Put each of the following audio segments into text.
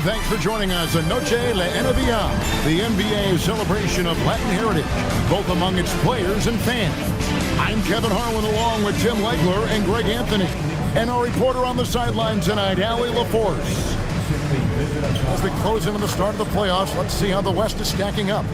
and thanks for joining us on Noche La NBA, the NBA celebration of Latin heritage, both among its players and fans. I'm Kevin Harlan along with Tim Legler and Greg Anthony, and our reporter on the sideline tonight, Allie LaForce. As we close in on the start of the playoffs, let's see how the West is stacking up.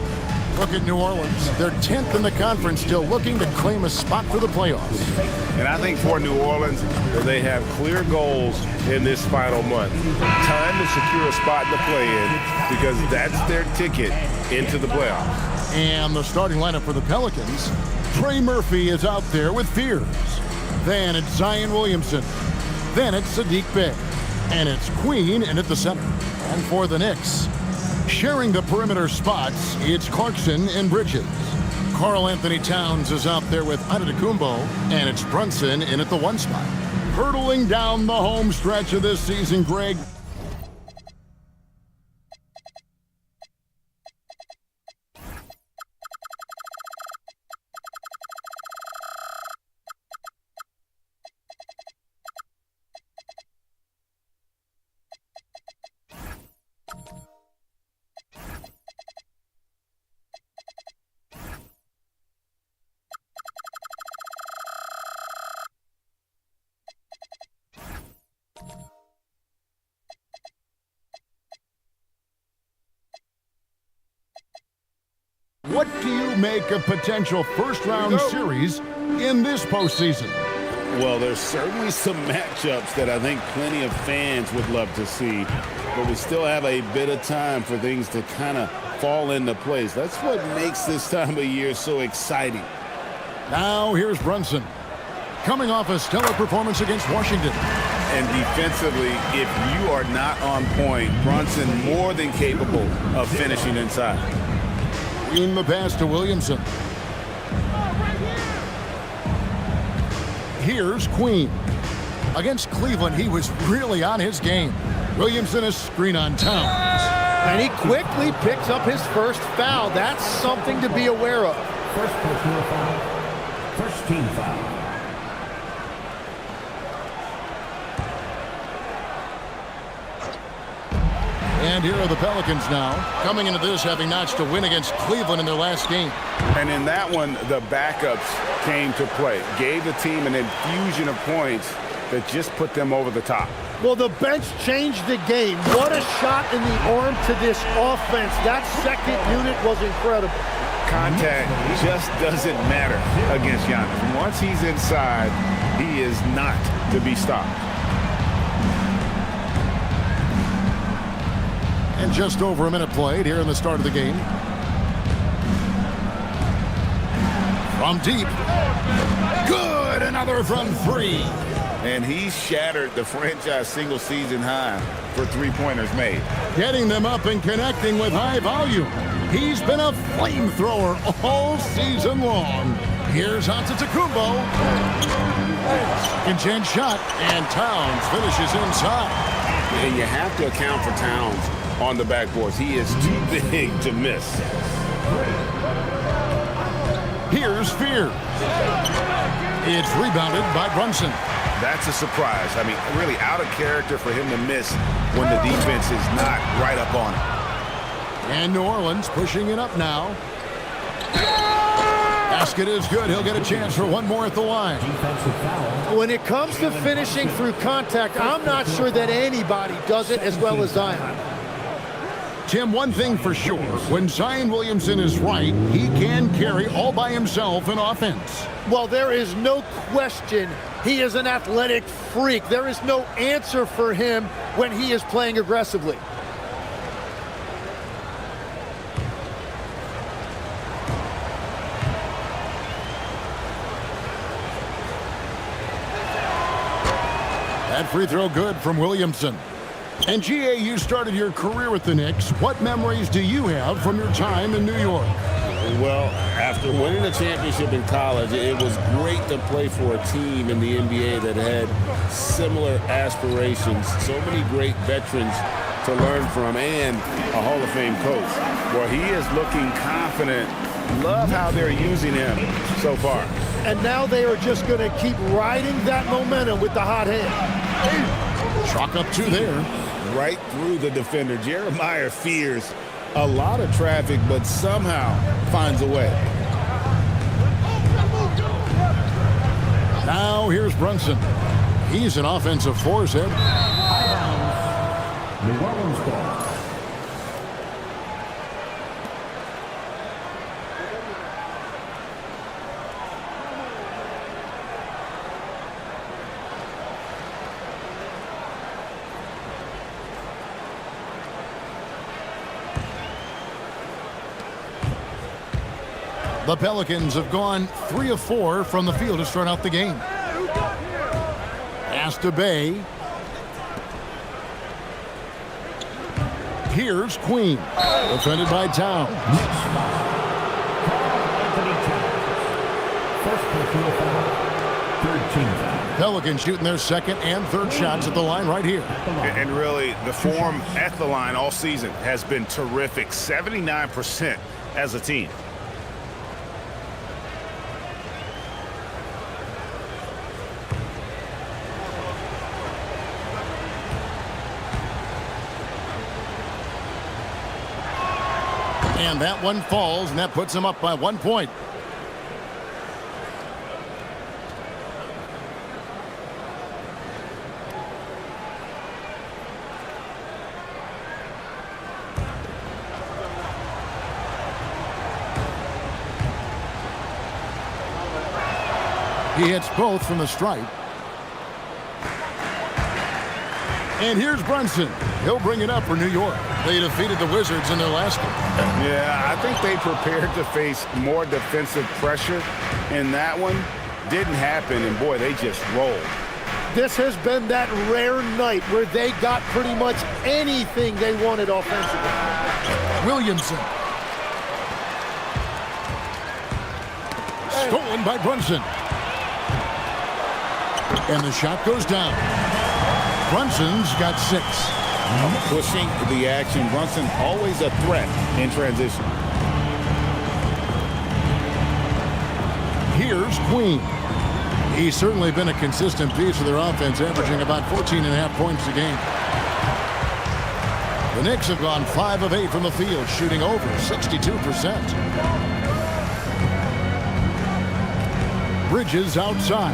Look at New Orleans. They're 10th in the conference, still looking to claim a spot for the playoffs. And I think for New Orleans, they have clear goals in this final month. Time to secure a spot in the play-in because that's their ticket into the playoffs. And the starting lineup for the Pelicans, Trey Murphy is out there with Fears. Then it's Zion Williamson. Then it's Sadiq Bey. And it's Queen in at the center. And for the Knicks, sharing the perimeter spots, it's Clarkson and Bridges. Karl Anthony Towns is out there with Antetokounmpo, and it's Brunson in at the 1 spot. Hurtling down the home stretch of this season, Greg. What do you make of potential first-round series in this postseason? Well, there's certainly some matchups that I think plenty of fans would love to see, but we still have a bit of time for things to kind of fall into place. That's what makes this time of year so exciting. Now here's Brunson, coming off a stellar performance against Washington. And defensively, if you are not on point, Brunson more than capable of finishing inside. In the pass to Williamson. Here's Queen. Against Cleveland, he was really on his game. Williamson is screen on Towns. And he quickly picks up his first foul. That's something to be aware of. First personal foul. First team foul. And here are the Pelicans now, coming into this having notched a win against Cleveland in their last game. And in that one, the backups came to play. Gave the team an infusion of points that just put them over the top. Well, the bench changed the game. What a shot in the arm to this offense. That second unit was incredible. Contact just doesn't matter against Giannis. Once he's inside, he is not to be stopped. And just over a minute played here in the start of the game. From deep. Good, another from 3. And he shattered the franchise single-season high for three-pointers made. Getting them up and connecting with high volume. He's been a flamethrower all season long. Here's Antetokounmpo. Second chance shot, and Towns finishes inside. And you have to account for Towns on the backboards. He is too big to miss. Here's Fear. It's rebounded by Brunson. That's a surprise. I mean, really out of character for him to miss when the defense is not right up on him. And New Orleans pushing it up now. Basket is good. He'll get a chance for one more at the line. When it comes to finishing through contact, I'm not sure that anybody does it as well as Zion. Tim, one thing for sure, when Zion Williamson is right, he can carry all by himself in offense. Well, there is no question he is an athletic freak. There is no answer for him when he is playing aggressively. That free throw good from Williamson. And GA, you started your career with the Knicks. What memories do you have from your time in New York? Well, after winning a championship in college, it was great to play for a team in the NBA that had similar aspirations. So many great veterans to learn from, and a Hall of Fame coach. Well, he is looking confident. Love how they're using him so far. And now they are just going to keep riding that momentum with the hot hand. Chalk up 2 there. right through the defender. Jeremiah fears a lot of traffic, but somehow finds a way. Now here's Brunson. He's an offensive force head. New Orleans ball. The Pelicans have gone 3 of 4 from the field to start out the game. Pass to Bay. Here's Queen. Defended by Towns. Anthony Towns. First personal foul. Third team foul. Pelicans shooting their second and third shots at the line right here. And really, the form at the line all season has been terrific. 79% as a team. And that one falls, and that puts him up by 1 point. He hits both from the stripe. And here's Brunson. He'll bring it up for New York. They defeated the Wizards in their last game. Yeah, I think they prepared to face more defensive pressure, and that one didn't happen, and boy, they just rolled. This has been that rare night where they got pretty much anything they wanted offensively. Williamson. Stolen by Brunson. And the shot goes down. Brunson's got 6. Pushing the action. Brunson always a threat in transition. Here's Queen. He's certainly been a consistent piece of their offense, averaging about 14.5 points a game. The Knicks have gone 5 of 8 from the field, shooting over 62%. Bridges outside.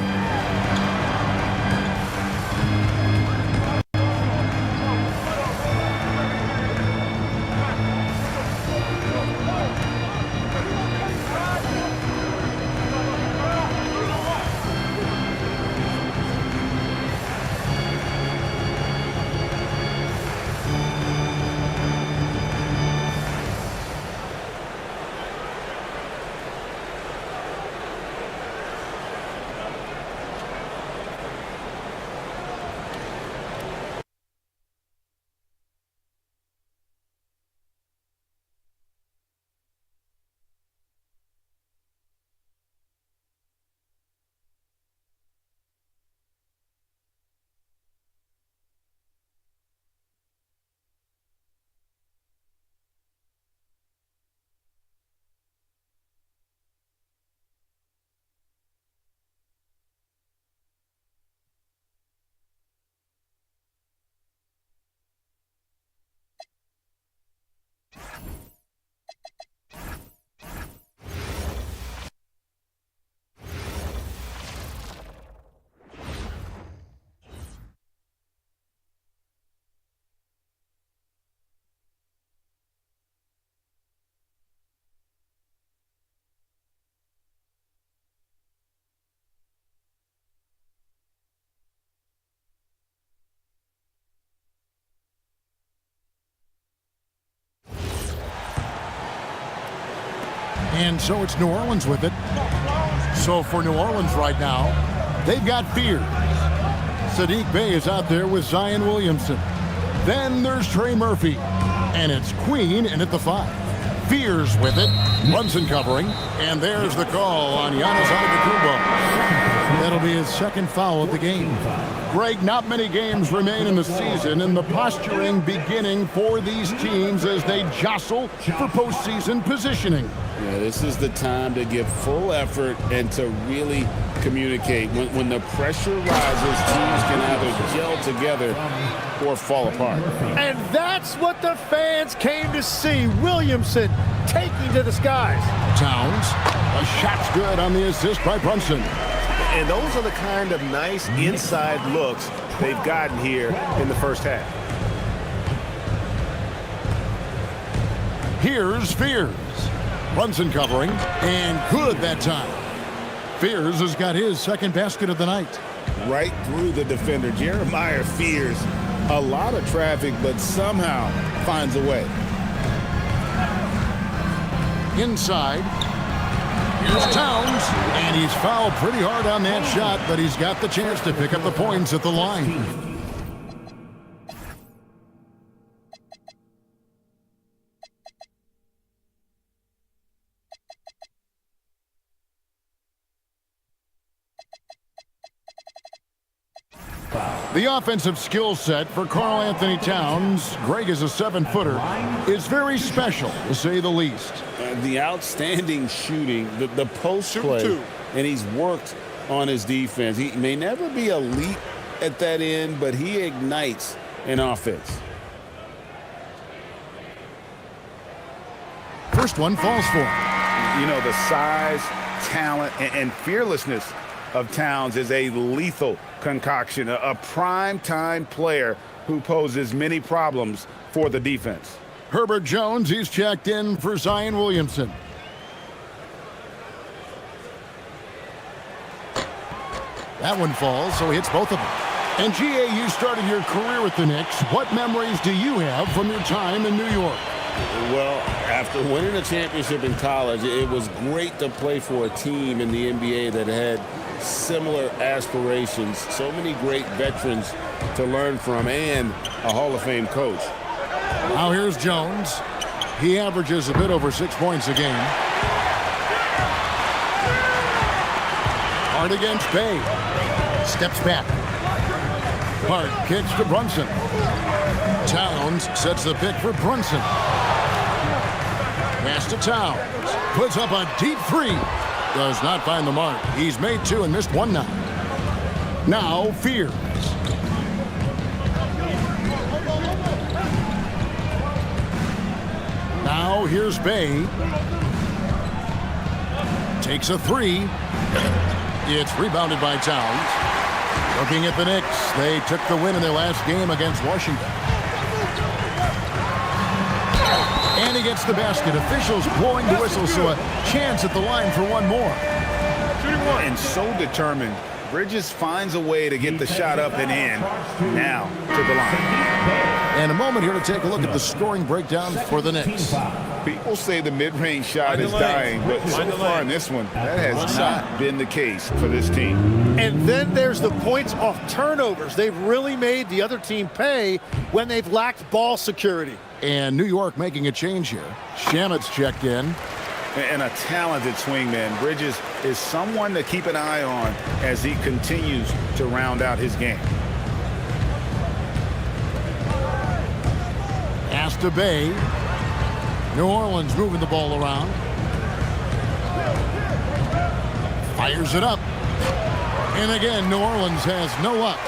And so it's New Orleans with it. So for New Orleans right now, they've got fears. Saddiq Bey is out there with Zion Williamson. Then there's Trey Murphy. And it's Queen in at the 5. Fears with it. Brunson covering. And there's the call on Giannis Antetokounmpo. That'll be his second foul of the game. Greg, not many games remain in the season, and the posturing beginning for these teams as they jostle for postseason positioning. Yeah, this is the time to give full effort and to really communicate. When the pressure rises, teams can either gel together or fall apart. And that's what the fans came to see. Williamson taking to the skies. Towns, a shot's good on the assist by Brunson. And those are the kind of nice inside looks they've gotten here in the first half. Here's Fears. Brunson covering, and good that time. Fears has got his second basket of the night. Right through the defender. Jeremiah Fears, a lot of traffic, but somehow finds a way. Inside, here's Towns, and he's fouled pretty hard on that shot, but he's got the chance to pick up the points at the line. The offensive skill set for Karl Anthony Towns, Greg is a 7-footer, is very special, to say the least. The outstanding shooting, the post play, and he's worked on his defense. He may never be elite at that end, but he ignites an offense. First one falls for him. You know, the size, talent, and fearlessness of Towns is a lethal concoction, a prime-time player who poses many problems for the defense. Herbert Jones, he's checked in for Zion Williamson. That one falls, so he hits both of them. And G.A., you started your career with the Knicks. What memories do you have from your time in New York? Well, after winning a championship in college, it was great to play for a team in the NBA that had similar aspirations. So many great veterans to learn from and a Hall of Fame coach. Now here's Jones. He averages a bit over 6 points a game. Hard against Bay. Steps back. Hard kicks to Brunson. Towns sets the pick for Brunson. Pass to Towns. Puts up a deep three. Does not find the mark. He's made two and missed one now. Now Fears. Now here's Bay. Takes a three. It's rebounded by Towns. Looking at the Knicks, they took the win in their last game against Washington. And he gets the basket. Officials blowing the whistle, so a chance at the line for one more. And so determined, Bridges finds a way to get the shot up and in. Now to the line. And a moment here to take a look at the scoring breakdown for the Knicks. People say the mid-range shot is dying, but so far in this one, that has not been the case for this team. And then there's the points off turnovers. They've really made the other team pay when they've lacked ball security. And New York making a change here. Shamet's checked in. And a talented swingman. Bridges is someone to keep an eye on as he continues to round out his game. Pass to Bay. New Orleans moving the ball around. Fires it up. And again, New Orleans has no luck.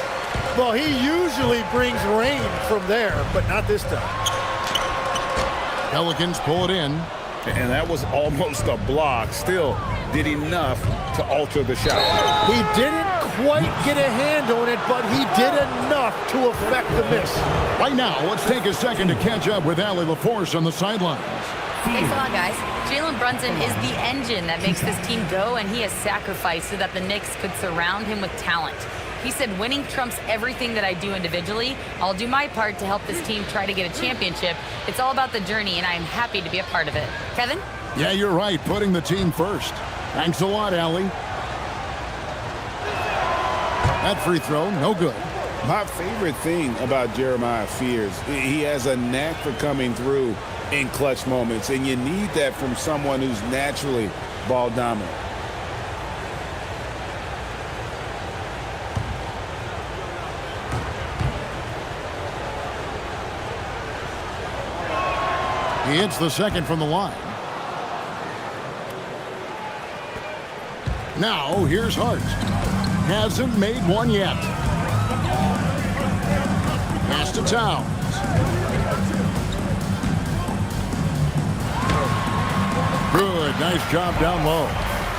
Well, he usually brings rain from there, but not this time. Pelicans pull it in. And that was almost a block. Still did enough to alter the shot. He didn't quite get a hand on it, but he did enough to affect the miss. Right now, let's take a second to catch up with Allie LaForce on the sidelines. Thanks a lot, guys. Jalen Brunson is the engine that makes this team go, and he has sacrificed so that the Knicks could surround him with talent. He said, winning trumps everything that I do individually. I'll do my part to help this team try to get a championship. It's all about the journey, and I am happy to be a part of it. Kevin? Yeah, you're right. Putting the team first. Thanks a lot, Allie. That free throw, no good. My favorite thing about Jeremiah Fears, he has a knack for coming through in clutch moments, and you need that from someone who's naturally ball dominant. He hits the second from the line. Now, here's Hart. Hasn't made one yet. Pass to Towns. Good, nice job down low.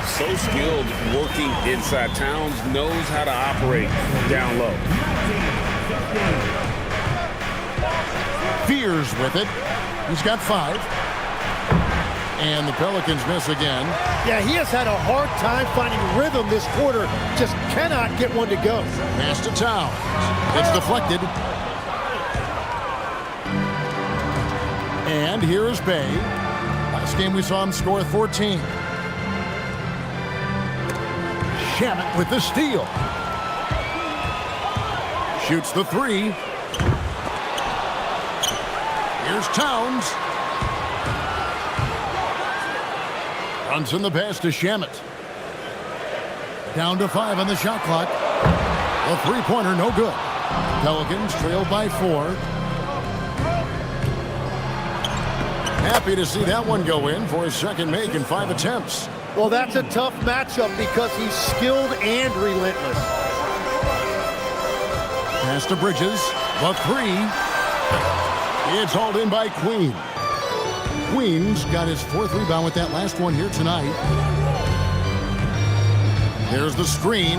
So skilled working inside. Towns knows how to operate down low. Fears with it. He's got 5. And the Pelicans miss again. Yeah, he has had a hard time finding rhythm this quarter. Just cannot get one to go. Pass to Towns. It's deflected. And here is Bay. Last game we saw him score 14. Shamet with the steal. Shoots the 3. Here's Towns. Runs in the pass to Shamet. Down to 5 on the shot clock. A three-pointer, no good. Pelicans trail by 4. Happy to see that one go in for his second make in 5 attempts. Well, that's a tough matchup because he's skilled and relentless. Pass to Bridges. The 3. It's hauled in by Queen. Queen's got his 4th rebound with that last one here tonight. There's the screen.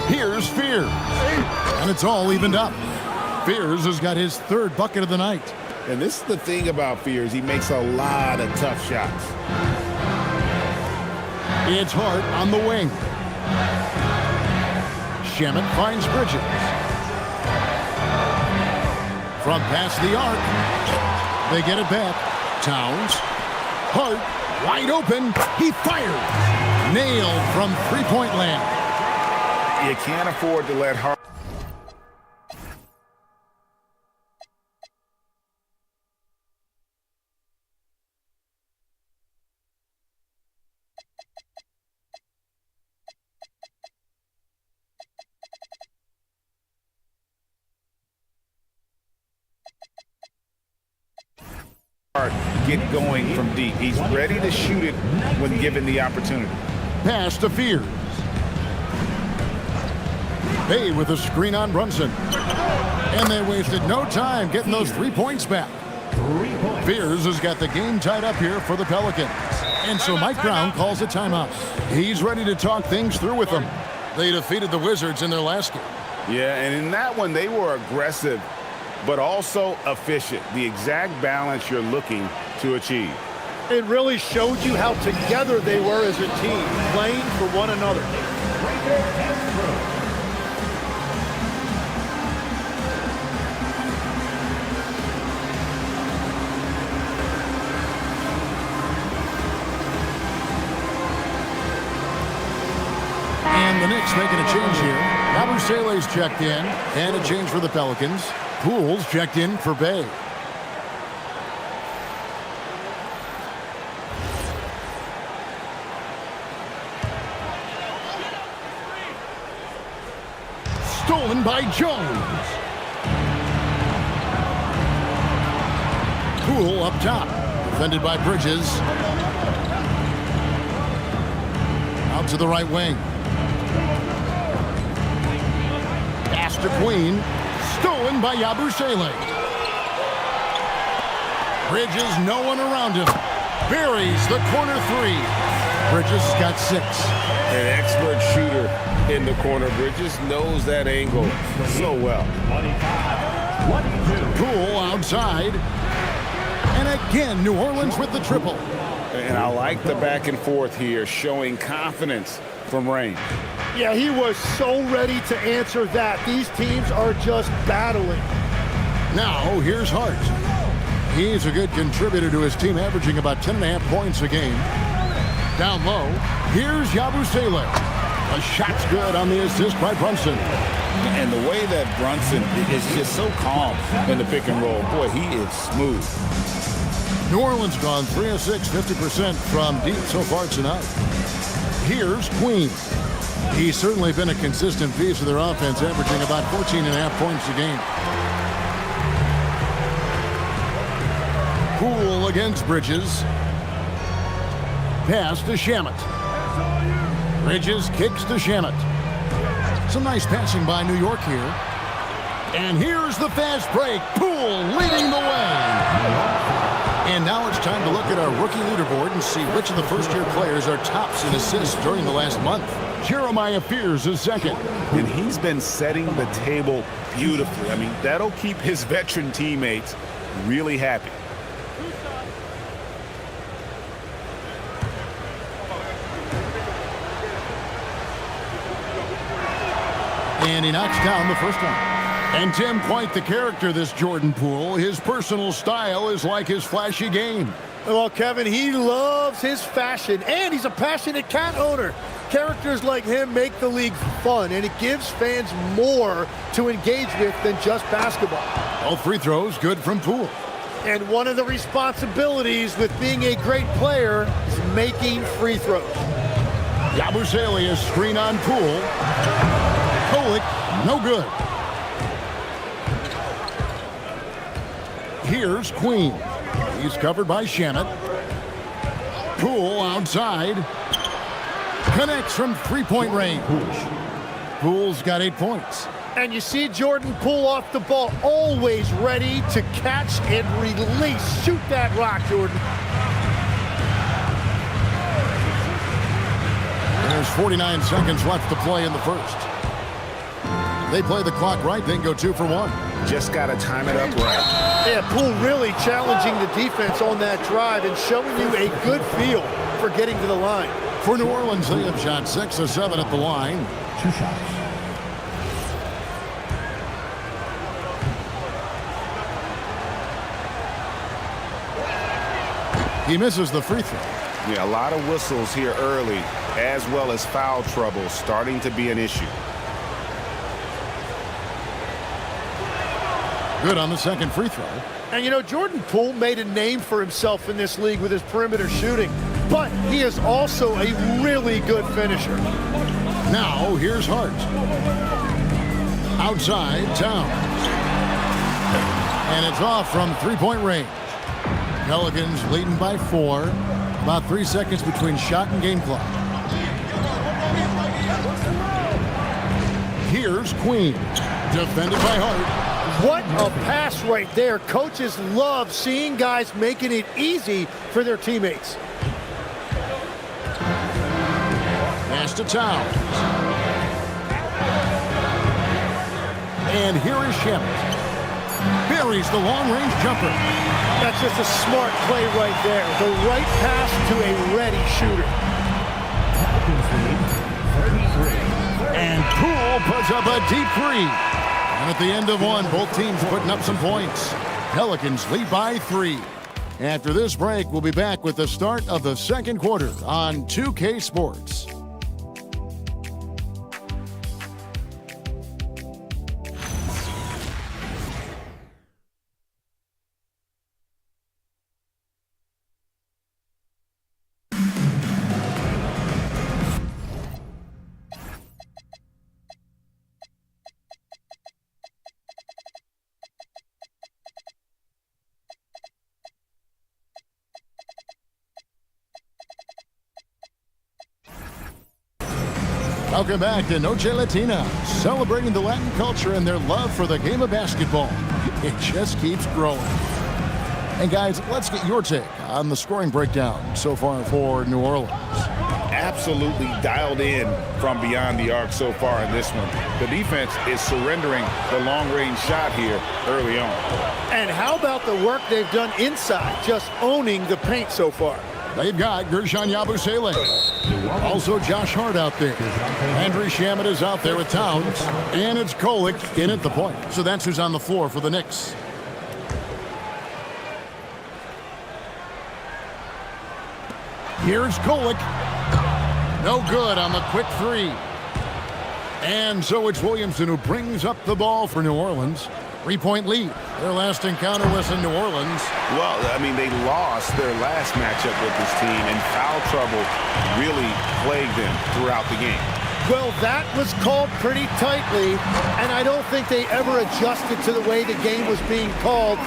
Here's Fears. And it's all evened up. Fears has got his 3rd bucket of the night. And this is the thing about Fears. He makes a lot of tough shots. It's Hart on the wing. Shamet finds Bridges. From past the arc. They get it back. Towns. Hart wide open. He fires. Nailed from three-point land. You can't afford to let Hart. Get going from deep. He's ready to shoot it when given the opportunity. Pass to Fears. Bay with a screen on Brunson. And they wasted no time getting those 3 points back. Fears has got the game tied up here for the Pelicans. And so Mike Brown calls a timeout. He's ready to talk things through with them. They defeated the Wizards in their last game. Yeah, and in that one, they were aggressive, but also efficient. The exact balance you're looking to achieve. It really showed you how together they were as a team, playing for one another. And the Knicks making a change here. Yabusele's checked in, and a change for the Pelicans. Poole's checked in for Bay. Stolen by Jones. Poole up top. Defended by Bridges. Out to the right wing. Pass to Queen. Stolen by Yabusele. Bridges, no one around him. Buries the corner 3. Bridges got 6. An expert shooter in the corner. Bridges knows that angle so well. Poole outside. And again, New Orleans with the triple. And I like the back and forth here, showing confidence from Rain. Yeah, he was so ready to answer that. These teams are just battling. Now, here's Hart. He's a good contributor to his team, averaging about 10.5 points a game. Down low, here's Yabusele. A shot's good on the assist by Brunson. And the way that Brunson is just so calm in the pick and roll, boy, he is smooth. New Orleans gone 3 of 6, 50% from deep so far tonight. Here's Queen. He's certainly been a consistent piece of their offense, averaging about 14.5 points a game. Poole against Bridges. Pass to Shamet. Bridges kicks to Shamet. Some nice passing by New York here. And here's the fast break. Poole leading the way. And now it's time to look at our rookie leaderboard and see which of the first-year players are tops in assists during the last month. Jeremiah Fears is second. And he's been setting the table beautifully. I mean, that'll keep his veteran teammates really happy. And he knocks down the first one. And Tim, quite the character, this Jordan Poole. His personal style is like his flashy game. Well, Kevin, he loves his fashion, and he's a passionate cat owner. Characters like him make the league fun, and it gives fans more to engage with than just basketball. All free throws good from Poole. And one of the responsibilities with being a great player is making free throws. Yabusele screen on Poole. Kolek, no good. Here's Queen. He's covered by Shamet. Poole outside. Connects from three-point range. Poole's got 8 points. And you see Jordan Poole off the ball, always ready to catch and release. Shoot that rock, Jordan. There's 49 seconds left to play in the first. They play the clock right, then go 2 for 1. Just got to time it up right. Yeah, Poole really challenging the defense on that drive and showing you a good feel for getting to the line. For New Orleans, they have shot 6 of 7 at the line. 2 shots. He misses the free throw. Yeah, a lot of whistles here early, as well as foul trouble starting to be an issue. Good on the second free throw. And you know, Jordan Poole made a name for himself in this league with his perimeter shooting, but he is also a really good finisher. Now, here's Hart. Outside, Towns. And it's off from three-point range. Pelicans leading by 4. About 3 seconds between shot and game clock. Here's Queen. Defended by Hart. What a pass right there. Coaches love seeing guys making it easy for their teammates. Pass to Towns. And here is Shamet. Buries the long-range jumper. That's just a smart play right there. The right pass to a ready shooter. And Poole puts up a deep three. And at the end of one, both teams putting up some points. Pelicans lead by 3. After this break, we'll be back with the start of the second quarter on 2K Sports. Welcome back to Noche Latina, celebrating the Latin culture and their love for the game of basketball. It just keeps growing. And guys, let's get your take on the scoring breakdown so far for New Orleans. Absolutely dialed in from beyond the arc so far in this one. The defense is surrendering the long-range shot here early on. And how about the work they've done inside, just owning the paint so far? They've got Gershon Yabusele. Also Josh Hart out there. Andrew Shamet is out there with Towns. And it's Kolek in at the point. So that's who's on the floor for the Knicks. Here's Kolek. No good on the quick three. And so it's Williamson who brings up the ball for New Orleans. 3-point lead. Their last encounter was in New Orleans. Well, I mean, they lost their last matchup with this team, and foul trouble really plagued them throughout the game. Well, that was called pretty tightly, and I don't think they ever adjusted to the way the game was being called.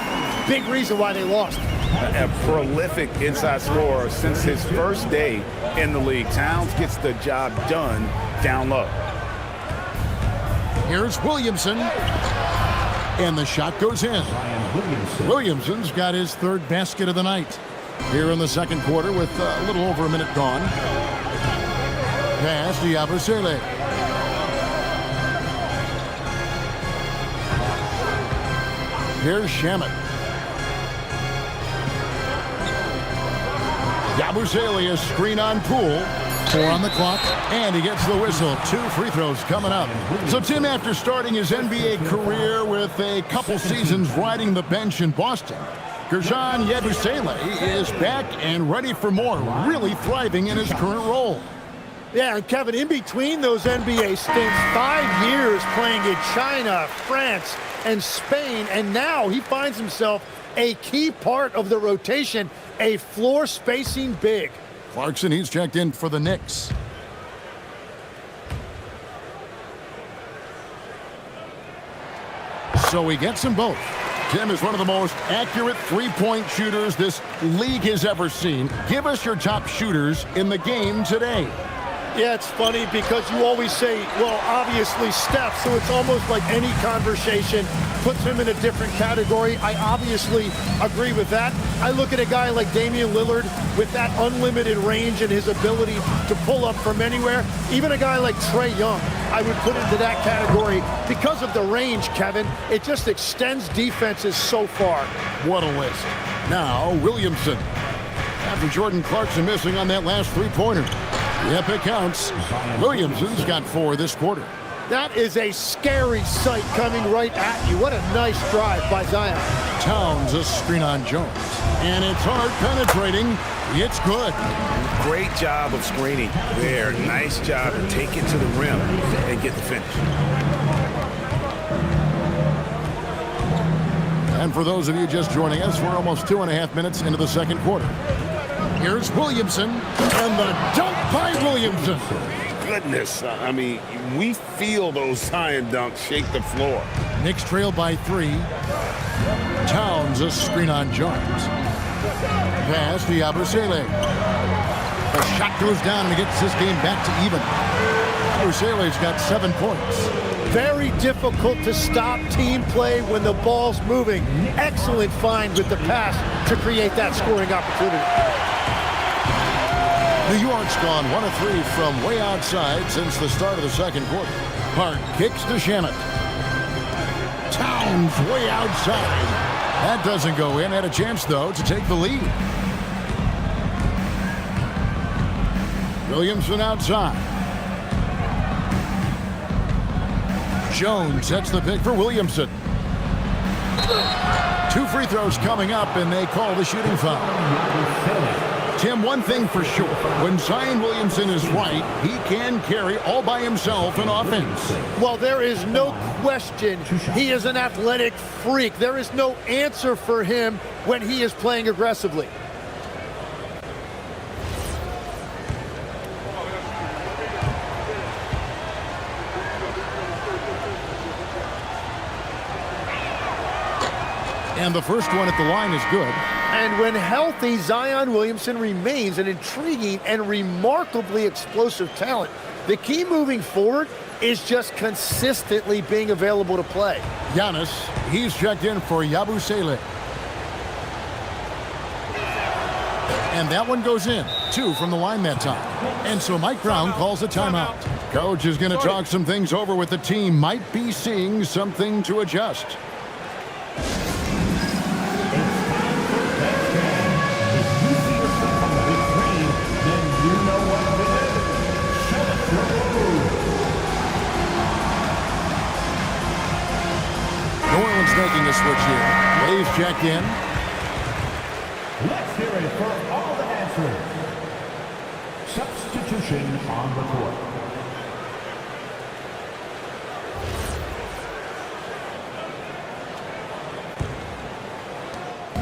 Big reason why they lost. a prolific inside scorer since his first day in the league. Towns gets the job done down low. Here's Williamson. And the shot goes in. Williamson's got his third basket of the night here in the second quarter with a little over a minute gone. Pass to Yabusele. Here's Shamet. Yabusele, a screen on Poole. 4 on the clock, and he gets the whistle. 2 free throws coming up. So, Tim, after starting his NBA career with a couple seasons riding the bench in Boston, Gershon Yabusele is back and ready for more, really thriving in his current role. Yeah, and Kevin, in between those NBA stints, 5 years playing in China, France, and Spain, and now he finds himself a key part of the rotation, a floor spacing big. Clarkson, he's checked in for the Knicks. So he gets them both. Tim is one of the most accurate three-point shooters this league has ever seen. Give us your top shooters in the game today. Yeah, it's funny because you always say, well, obviously Steph, so it's almost like any conversation puts him in a different category. I obviously agree with that. I look at a guy like Damian Lillard with that unlimited range and his ability to pull up from anywhere. Even a guy like Trae Young, I would put into that category because of the range, Kevin. It just extends defenses so far. What a list. Now, Williamson. After Jordan Clarkson missing on that last three-pointer. Yep, it counts. Williamson's got 4 this quarter. That is a scary sight coming right at you. What a nice drive by Zion. Towns a screen on Jones. And it's hard penetrating. It's good. Great job of screening there. Nice job to take it to the rim and get the finish. And for those of you just joining us, we're almost 2.5 minutes into the second quarter. Here's Williamson, and the dunk by Williamson. Goodness, I mean, we feel those Zion dunks shake the floor. Knicks trail by 3. Towns a screen on Jones. Pass to Yabusele. The shot goes down and he gets this game back to even. Yabusele's got 7 points. Very difficult to stop team play when the ball's moving. Excellent find with the pass to create that scoring opportunity. New York's gone 1 of 3 from way outside since the start of the second quarter. Hart kicks to Shamet. Towns way outside. That doesn't go in. Had a chance, though, to take the lead. Williamson outside. Jones sets the pick for Williamson. 2 free throws coming up, and they call the shooting foul. Tim, one thing for sure, when Zion Williamson is right, he can carry all by himself in offense. Well, there is no question he is an athletic freak. There is no answer for him when he is playing aggressively. And the first one at the line is good. And when healthy, Zion Williamson remains an intriguing and remarkably explosive talent. The key moving forward is just consistently being available to play. Giannis, he's checked in for Yabusele. And that one goes in. 2 from the line that time. And so Mike Brown calls a timeout. Coach is going to talk some things over with the team. Might be seeing something to adjust. Making a switch here. Dave's checked in. Let's hear it for all the answers. Substitution on the court.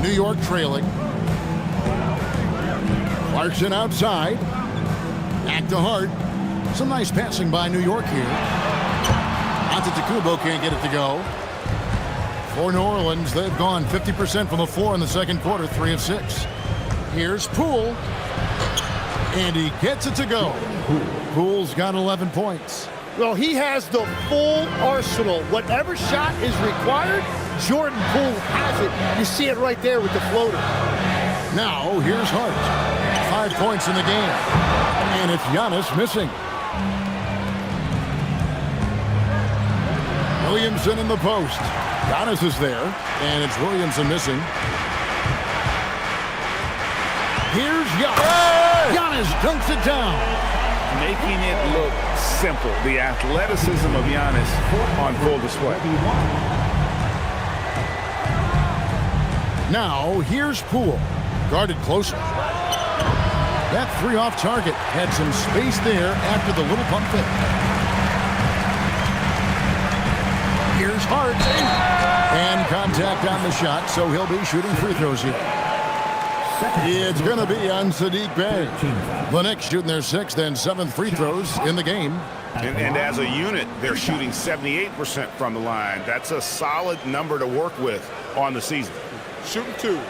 New York trailing. Clarkson outside. Back to Hart. Some nice passing by New York here. Antetokounmpo can't get it to go. For New Orleans, they've gone 50% from the floor in the second quarter, 3 of 6. Here's Poole. And he gets it to go. Poole's got 11 points. Well, he has the full arsenal. Whatever shot is required, Jordan Poole has it. You see it right there with the floater. Now, here's Hart. 5 points in the game. And it's Giannis missing. Williamson in the post. Giannis is there, and it's Williamson missing. Here's Giannis. Giannis dunks it down. Making it look simple. The athleticism of Giannis on full display. Now, here's Poole. Guarded closer. That 3 off target had some space there after the little pump fake. Here's Hart. And contact on the shot, so he'll be shooting free throws here. It's going to be on Saddiq Bey. The Knicks shooting their 6th and 7th free throws in the game. And as a unit, they're shooting 78% from the line. That's a solid number to work with on the season. Shooting 2.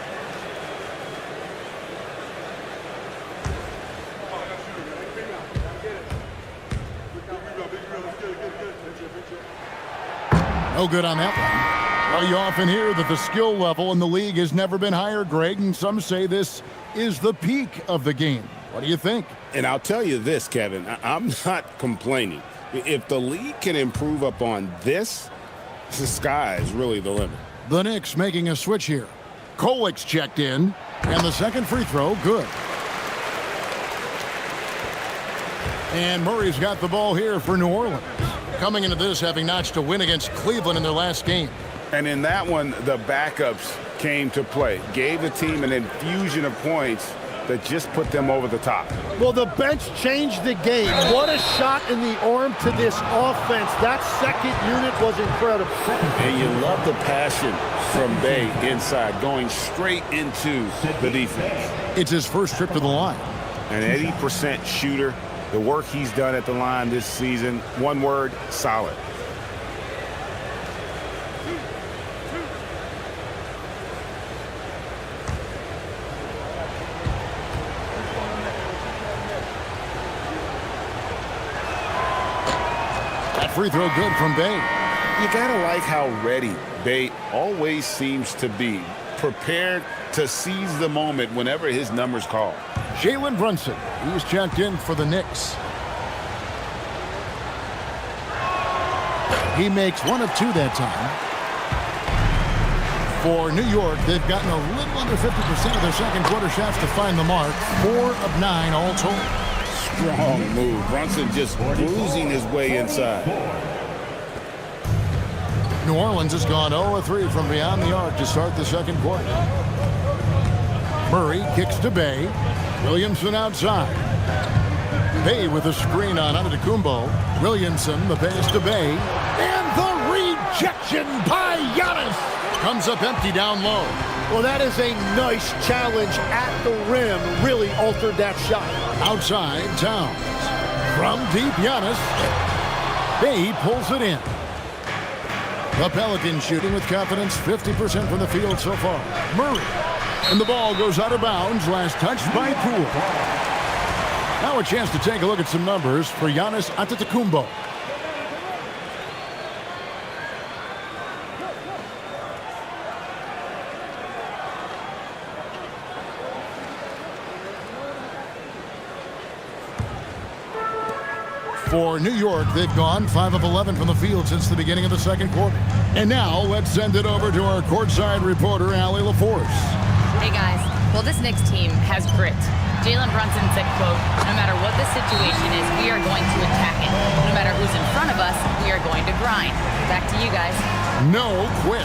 No good on that one. Well, you often hear that the skill level in the league has never been higher, Greg, and some say this is the peak of the game. What do you think? And I'll tell you this, Kevin, I'm not complaining. If the league can improve upon this, the sky is really the limit. The Knicks making a switch here. Kolik's checked in, and the second free throw, good. And Murray's got the ball here for New Orleans. Coming into this, having notched a win against Cleveland in their last game. And in that one, the backups came to play. Gave the team an infusion of points that just put them over the top. Well, the bench changed the game. What a shot in the arm to this offense. That second unit was incredible. And you love the passion from Bey inside, going straight into the defense. It's his first trip to the line. An 80% shooter. The work he's done at the line this season, one word, solid. That free throw good from Bey. You gotta like how ready Bey always seems to be, prepared to seize the moment whenever his number's called. Jalen Brunson, he's checked in for the Knicks. He makes 1 of 2 that time. For New York, they've gotten a little under 50% of their second quarter shots to find the mark. 4 of 9 all told. Strong move. Brunson just bruising his way inside. New Orleans has gone 0 of 3 from beyond the arc to start the second quarter. Murray kicks to Bey. Williamson outside. Bey with a screen on Antetokounmpo. Williamson, the pass to Bey. And the rejection by Giannis. Comes up empty down low. Well, that is a nice challenge at the rim. Really altered that shot. Outside, Towns. From deep, Giannis. Bey pulls it in. The Pelicans shooting with confidence, 50% from the field so far. Murray. And the ball goes out of bounds, last touched by Poole. Now a chance to take a look at some numbers for Giannis Antetokounmpo. For New York, they've gone 5 of 11 from the field since the beginning of the second quarter. And now let's send it over to our courtside reporter, Allie LaForce. Hey guys, well this Knicks team has grit. Jalen Brunson said, quote, no matter what the situation is, we are going to attack it. No matter who's in front of us, we are going to grind. Back to you guys. No quit.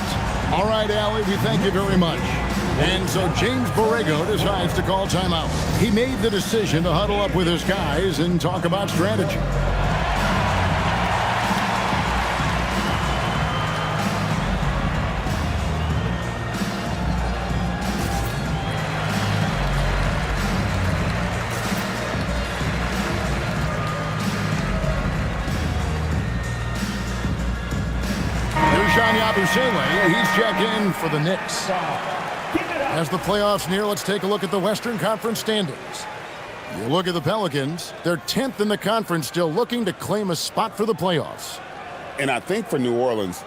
All right, Allie, we thank you very much. And so James Borrego decides to call timeout. He made the decision to huddle up with his guys and talk about strategy. Reshade Yabusele, he's checked in for the Knicks. As the playoffs near, let's take a look at the Western Conference standings. You look at the Pelicans, they're 10th in the conference, still looking to claim a spot for the playoffs. And I think for New Orleans,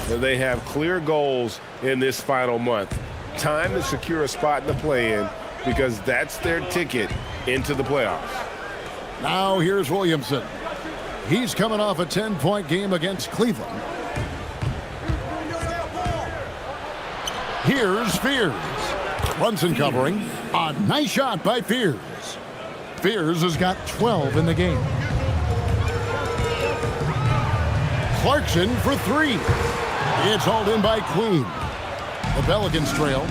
They have clear goals in this final month. Time to secure a spot in the play-in because that's their ticket into the playoffs. Now here's Williamson. He's coming off a 10-point game against Cleveland. Here's Fears. Brunson covering. A nice shot by Fears. Fears has got 12 in the game. Clarkson for three. It's hauled in by Queen. The Pelicans trail.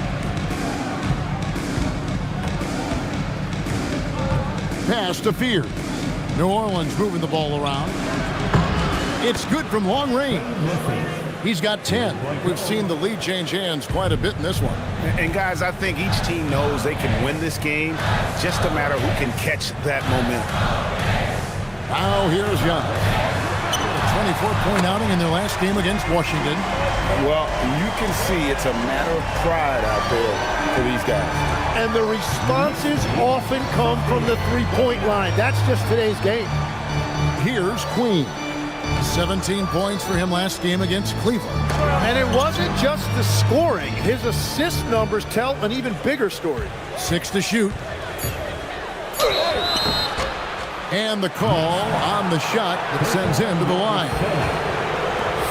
Pass to Fears. New Orleans moving the ball around. It's good from long range. He's got 10. We've seen the lead change hands quite a bit in this one. And guys, I think each team knows they can win this game. Just a matter who can catch that momentum. Now here's Young. A 24-point outing in their last game against Washington. well, you can see it's a matter of pride out there for these guys. And the responses often come from the three-point line. That's just today's game. Here's Queen. 17 points for him last game against Cleveland. And it wasn't just the scoring. His assist numbers tell an even bigger story. 6 to shoot. And the call on the shot that sends him to the line.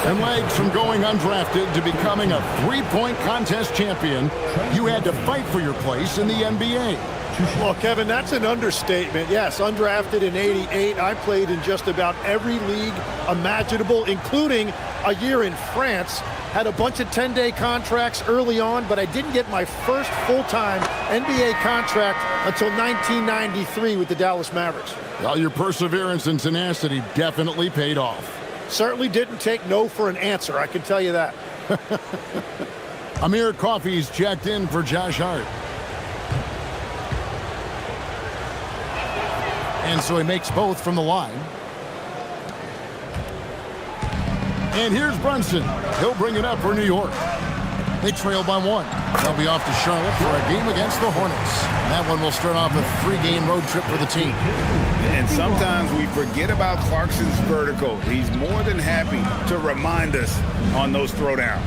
And Legs, from going undrafted to becoming a three-point contest champion, you had to fight for your place in the NBA. Well, Kevin, that's an understatement. Yes, undrafted in '88. I played in just about every league imaginable, including a year in France. Had a bunch of 10-day contracts early on, but I didn't get my first full-time NBA contract until 1993 with the Dallas Mavericks. Well, your perseverance and tenacity definitely paid off. Certainly didn't take no for an answer, I can tell you that. Amir Coffey's checked in for Josh Hart. And so he makes both from the line. And here's Brunson. He'll bring it up for New York. They trail by 1. They'll be off to Charlotte for a game against the Hornets. That one will start off a 3-game road trip for the team. And sometimes we forget about Clarkson's vertical. He's more than happy to remind us on those throwdowns.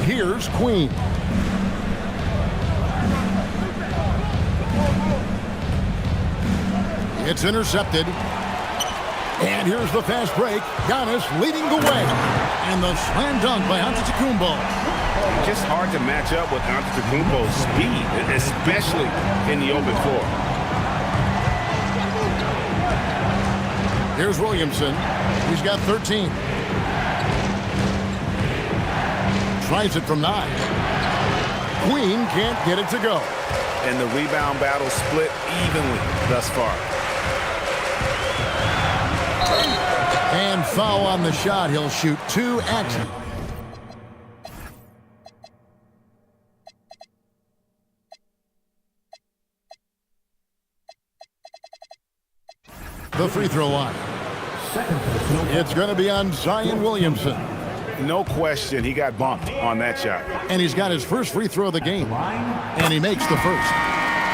Here's Queen. It's intercepted. And here's the fast break. Giannis leading the way. And the slam dunk by Antetokounmpo. Just hard to match up with Antetokounmpo's speed, especially in the open floor. Here's Williamson. He's got 13. Tries it from 9. Queen can't get it to go. And the rebound battle split evenly thus far. And foul on the shot. He'll shoot 2 at. The free throw line. It's going to be on Zion Williamson. No question, he got bumped on that shot. And he's got his first free throw of the game. And he makes the first.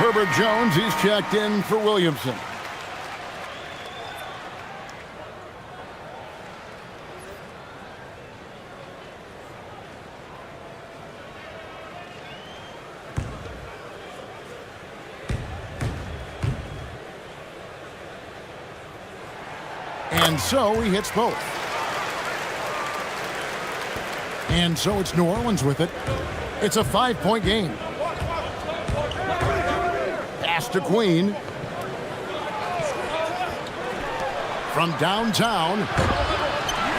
Herbert Jones, he's checked in for Williamson. And so he hits both. And so it's New Orleans with it. It's a 5-point game. Pass to Queen. From downtown.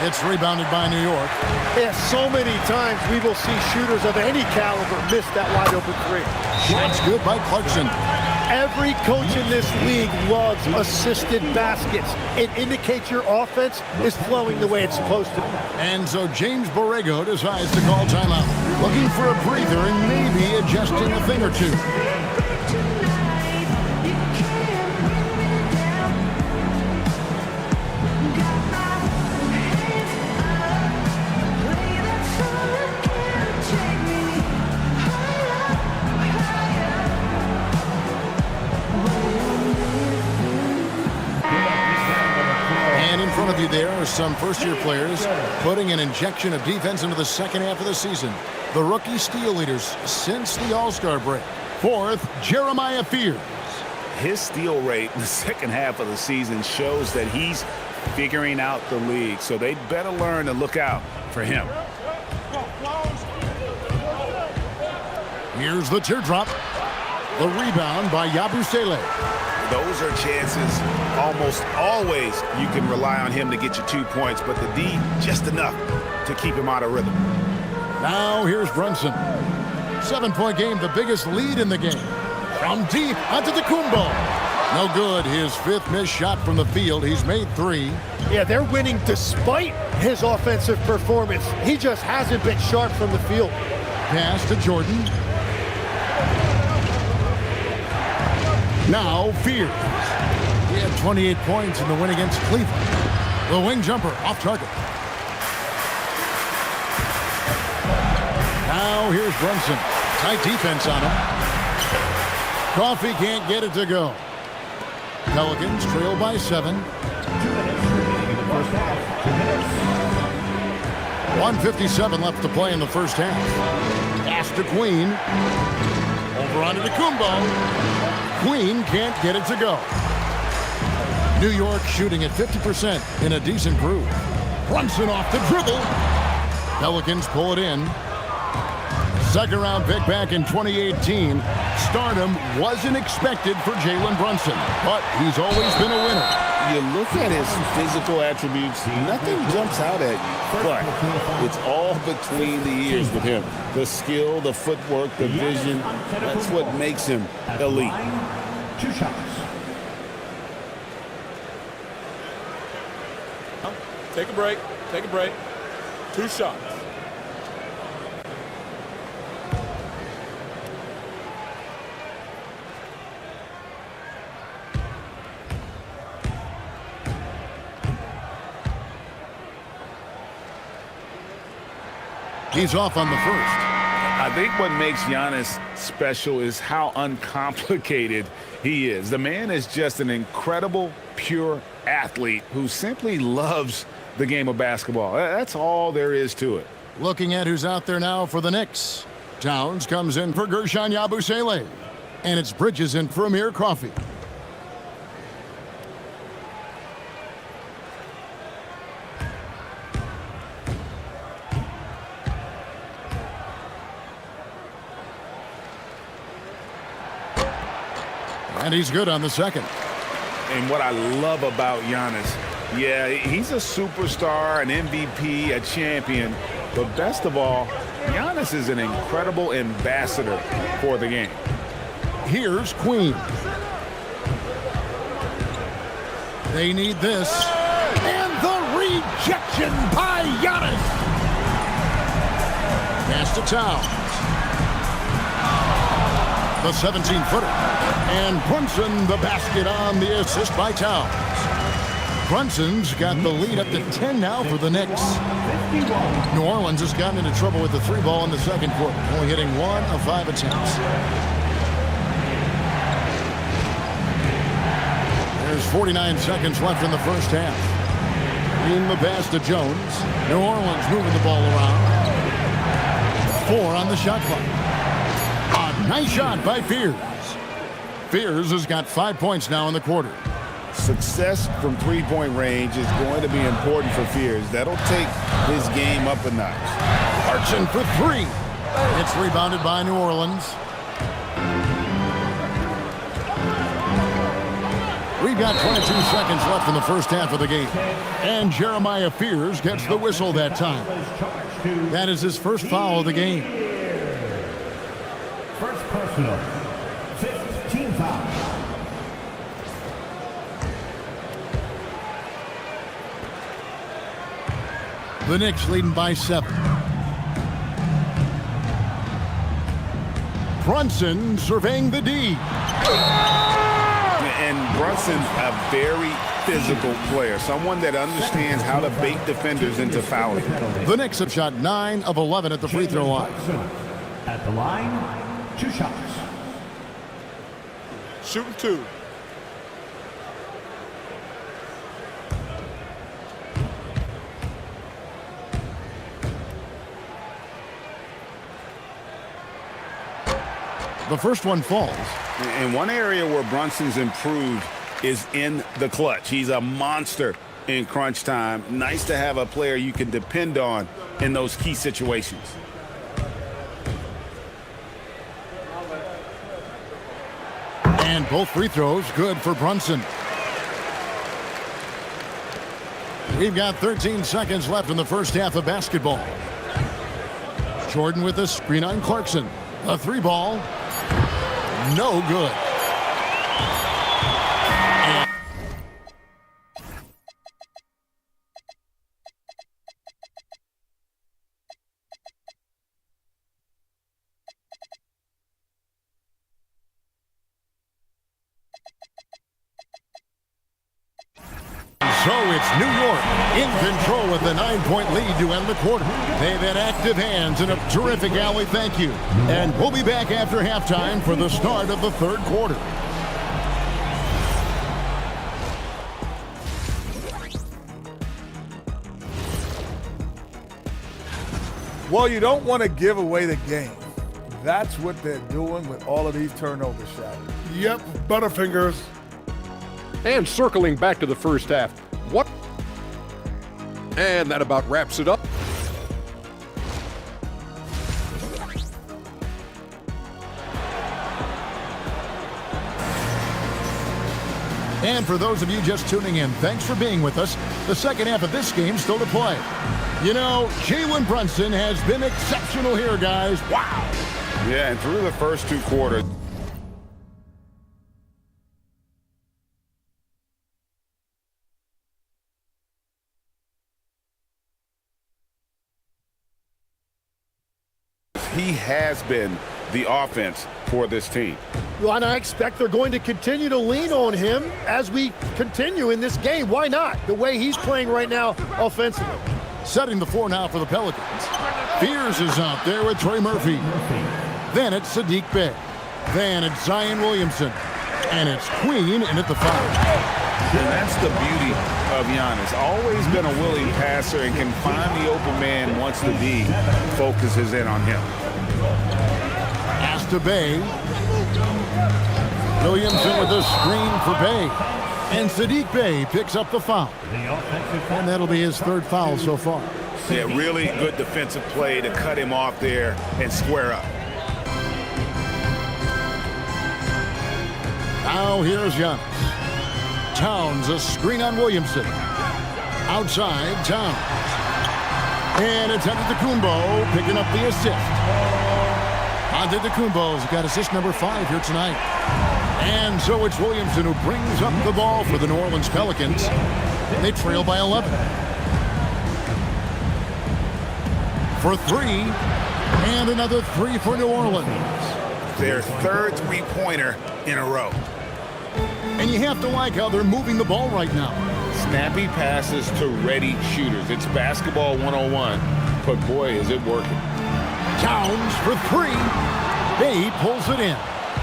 It's rebounded by New York. Yeah, so many times we will see shooters of any caliber miss that wide open three. Shot's good by Clarkson. Every coach in this league loves assisted baskets. It indicates your offense is flowing the way it's supposed to. And so James Borrego decides to call timeout. Looking for a breather and maybe adjusting a thing or two. some first-year players putting an injection of defense into the second half of the season. The rookie steal leaders since the All-Star break. Fourth, Jeremiah Fears. His steal rate in the second half of the season shows that he's figuring out the league, so they better learn to look out for him. Here's the teardrop. The rebound by Yabusele. Those are chances almost always you can rely on him to get you 2 points, but the D just enough to keep him out of rhythm. Now here's Brunson. 7-point game, the biggest lead in the game. From deep onto the Kumbo. No good. His fifth missed shot from the field. He's made 3. Yeah, they're winning despite his offensive performance. He just hasn't been sharp from the field. Pass to Jordan. Now Fears. He had 28 points in the win against Cleveland. The wing jumper off target. Now here's Brunson. Tight defense on him. Coffee can't get it to go. Pelicans trail by 7. 1:57 left to play in the first half. Pass to Queen. Over onto the Kumbo. Queen can't get it to go. New York shooting at 50% in a decent groove. Brunson off the dribble. Pelicans pull it in. Second round pick back in 2018. Stardom wasn't expected for Jalen Brunson, but he's always been a winner. You look at his physical attributes, nothing jumps out at you, but it's all between the ears with him. The skill, the footwork, the vision, that's what makes him elite. 2 shots. Take a break. Take a break. 2 shots. He's off on the first. I think what makes Giannis special is how uncomplicated he is. The man is just an incredible, pure athlete who simply loves the game of basketball. That's all there is to it. Looking at who's out there now for the Knicks. Towns comes in for Gershon Yabusele. And it's Bridges in for Amir Coffey. And he's good on the second. And what I love about Giannis, yeah, he's a superstar, an MVP, a champion. But best of all, Giannis is an incredible ambassador for the game. Here's Queen. They need this. And the rejection by Giannis. Pass to Towns. The 17-footer. And Brunson the basket on the assist by Towns. Brunson's got the lead up to 10 now for the Knicks. New Orleans has gotten into trouble with the 3 ball in the second quarter, only hitting 1 of 5 attempts. There's 49 seconds left in the first half. In the pass to Jones. New Orleans moving the ball around. 4 on the shot clock. A nice shot by Fears. Fears has got 5 points now in the quarter. Success from three-point range is going to be important for Fears. That'll take his game up a notch. Clarkson for 3. It's rebounded by New Orleans. We've got 22 seconds left in the first half of the game. And Jeremiah Fears gets the whistle that time. That is his first foul of the game. First personal. 15 foul. The Knicks leading by 7. Brunson surveying the D. And Brunson, a very physical player, someone that understands how to bait defenders into fouling. The Knicks have shot 9 of 11 at the free throw line. At the line, 2 shots. Shooting 2. The first one falls. And one area where Brunson's improved is in the clutch. He's a monster in crunch time. Nice to have a player you can depend on in those key situations. And both free throws good for Brunson. We've got 13 seconds left in the first half of basketball. Jordan with a screen on Clarkson. A three ball. No good. So it's New York in control with a 9-point lead to end the quarter. They've had active hands and a terrific alley thank you. And we'll be back after halftime for the start of the third quarter. Well, you don't want to give away the game. That's what they're doing with all of these turnovers, Shaq. Yep, Butterfingers. And circling back to the first half. What? And that about wraps it up. And for those of you just tuning in, thanks for being with us. The second half of this game still to play. You know, Jalen Brunson has been exceptional here, guys. Wow. Yeah, and through the first two quarters, he has been the offense for this team. Well, and I expect they're going to continue to lean on him as we continue in this game. Why not? The way he's playing right now offensively. Setting the floor now for the Pelicans. Fears is out there with Trey Murphy. Then it's Saddiq Bey. Then it's Zion Williamson. And it's Queen in at the foul. And that's the beauty of Giannis. Always been a willing passer and can find the open man once the D focuses in on him. Pass to Bey. Williamson with a screen for Bey. And Saddiq Bey picks up the foul. And that'll be his third foul so far. Yeah, really good defensive play to cut him off there and square up. Now here's Giannis. Towns, a screen on Williamson. Outside, Towns. And it's Antetokounmpo picking up the assist. Antetokounmpo's got assist number 5 here tonight. And so it's Williamson who brings up the ball for the New Orleans Pelicans. They trail by 11. For 3. And another 3 for New Orleans. Their third three-pointer in a row. And you have to like how they're moving the ball right now. Snappy passes to ready shooters. It's basketball 101, but boy, is it working. Towns for 3. Bey pulls it in.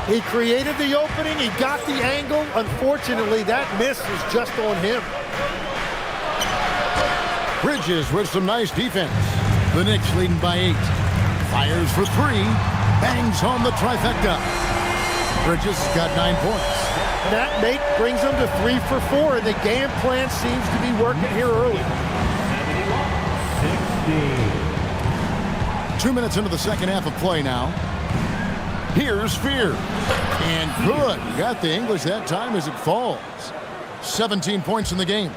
He created the opening. He got the angle. Unfortunately, that miss is just on him. Bridges with some nice defense. The Knicks leading by 8. Fires for 3. Bangs on the trifecta. Bridges got 9 points. And that brings them to 3 for 4, and the game plan seems to be working here early. 2 minutes into the second half of play now. Here's Fear. And good. Got the English that time as it falls. 17 points in the game.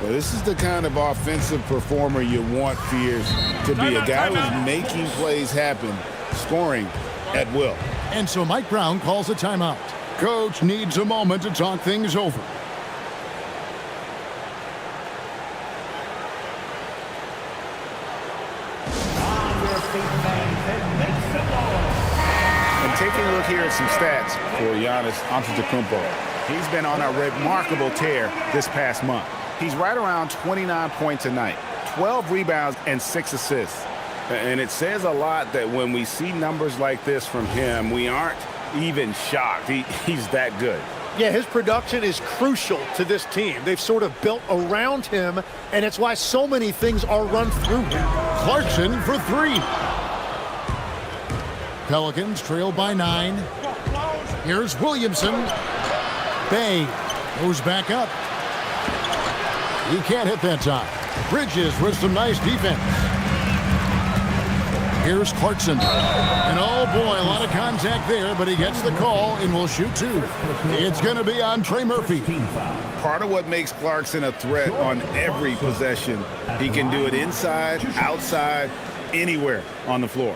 Well, this is the kind of offensive performer you want Fears to be. A guy who's making plays happen, scoring at will. And so Mike Brown calls a timeout. Coach needs a moment to talk things over. And taking a look here at some stats for Giannis Antetokounmpo. He's been on a remarkable tear this past month. He's right around 29 points a night, 12 rebounds, and 6 assists. And it says a lot that when we see numbers like this from him, we aren't even shocked. He's that good. Yeah, his production is crucial to this team. They've sort of built around him, and it's why so many things are run through him. Clarkson for 3. Pelicans trail by 9. Here's Williamson. Bay goes back up. He can't hit that time. Bridges with some nice defense. Here's Clarkson. And oh boy, a lot of contact there, but he gets the call and will shoot two. It's going to be on Trey Murphy. Part of what makes Clarkson a threat on every possession, he can do it inside, outside, anywhere on the floor.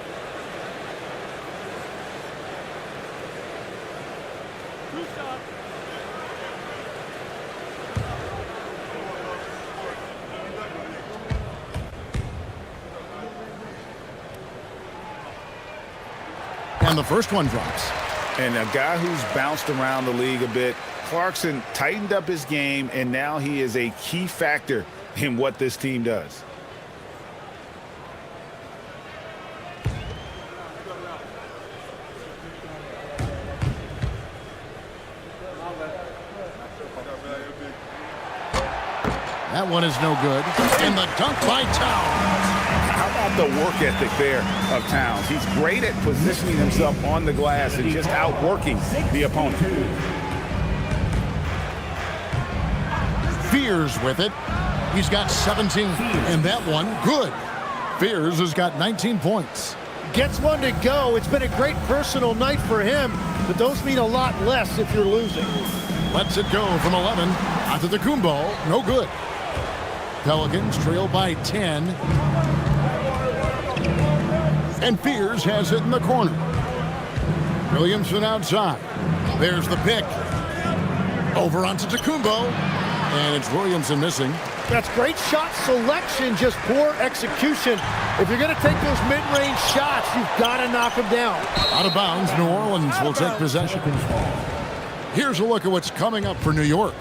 And the first one drops. And a guy who's bounced around the league a bit, Clarkson tightened up his game, and now he is a key factor in what this team does. That one is no good. And the dunk by Towns. How about the work ethic there of Towns? He's great at positioning himself on the glass and just outworking the opponent. Fears with it. He's got 17. And that one, good. Fears has got 19 points. Gets one to go. It's been a great personal night for him, but those mean a lot less if you're losing. Lets it go from 11. Antetokounmpo, no good. Pelicans trail by 10. And Fears has it in the corner. Williamson outside. There's the pick. Over onto Antetokounmpo. And it's Williamson missing. That's great shot selection, just poor execution. If you're going to take those mid-range shots, you've got to knock them down. Out of bounds, New Orleans will take possession. Here's a look at what's coming up for New York.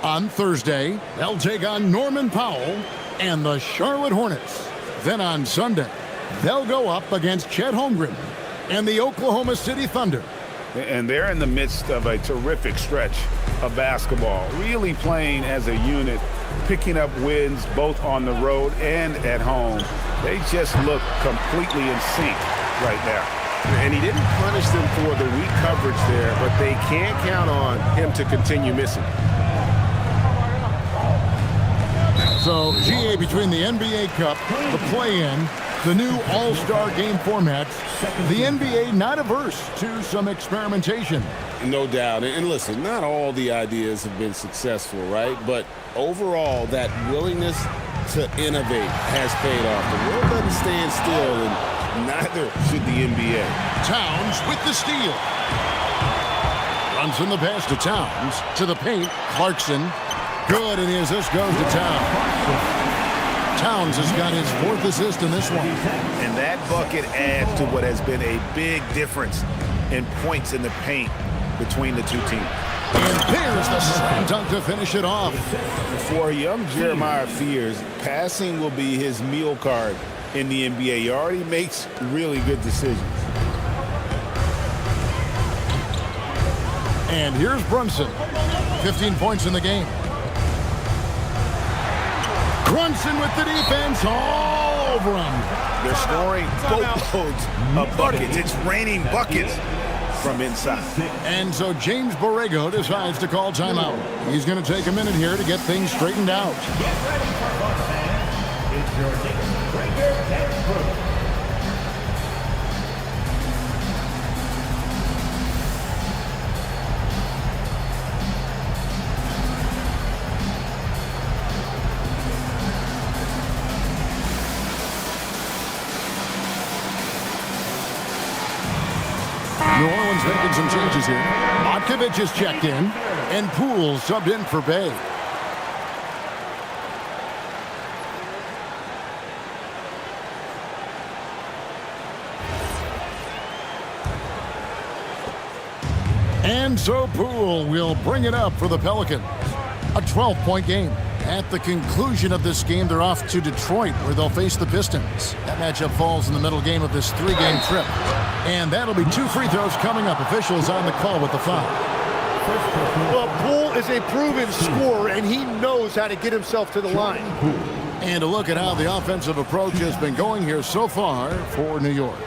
On Thursday, they'll take on Norman Powell and the Charlotte Hornets. Then on Sunday, they'll go up against Chet Holmgren and the Oklahoma City Thunder. And they're in the midst of a terrific stretch of basketball, really playing as a unit, picking up wins both on the road and at home. They just look completely in sync right now. And he didn't punish them for the weak coverage there, but they can't count on him to continue missing. So, GA, between the NBA Cup, the play-in, the new All-Star game format, the NBA not averse to some experimentation. No doubt. And listen, not all the ideas have been successful, right? But overall, that willingness to innovate has paid off. The world doesn't stand still, and neither should the NBA. Towns with the steal. Runs in the pass to Towns. To the paint, Clarkson. Good, and the assist goes to Towns. Towns has got his fourth assist in this one. And that bucket adds to what has been a big difference in points in the paint between the two teams. And there's the slam dunk to finish it off. For young Jeremiah Fears, passing will be his meal card in the NBA. He already makes really good decisions. And here's Brunson. 15 points in the game. Brunson with the defense all over him. They're scoring boatloads of buckets. It's raining buckets from inside. And so James Borrego decides to call timeout. He's going to take a minute here to get things straightened out. Get ready for fun, fans. It's your Knicks Breaker Textbook. New Orleans making some changes here. Otkovich is checked in, and Poole subbed in for Bay. And so Poole will bring it up for the Pelicans. A 12-point game. At the conclusion of this game, they're off to Detroit, where they'll face the Pistons. That matchup falls in the middle game of this three-game trip. And that'll be 2 free throws coming up. Officials on the call with the foul. Well, Poole is a proven scorer, and he knows how to get himself to the line. And a look at how the offensive approach has been going here so far for New York.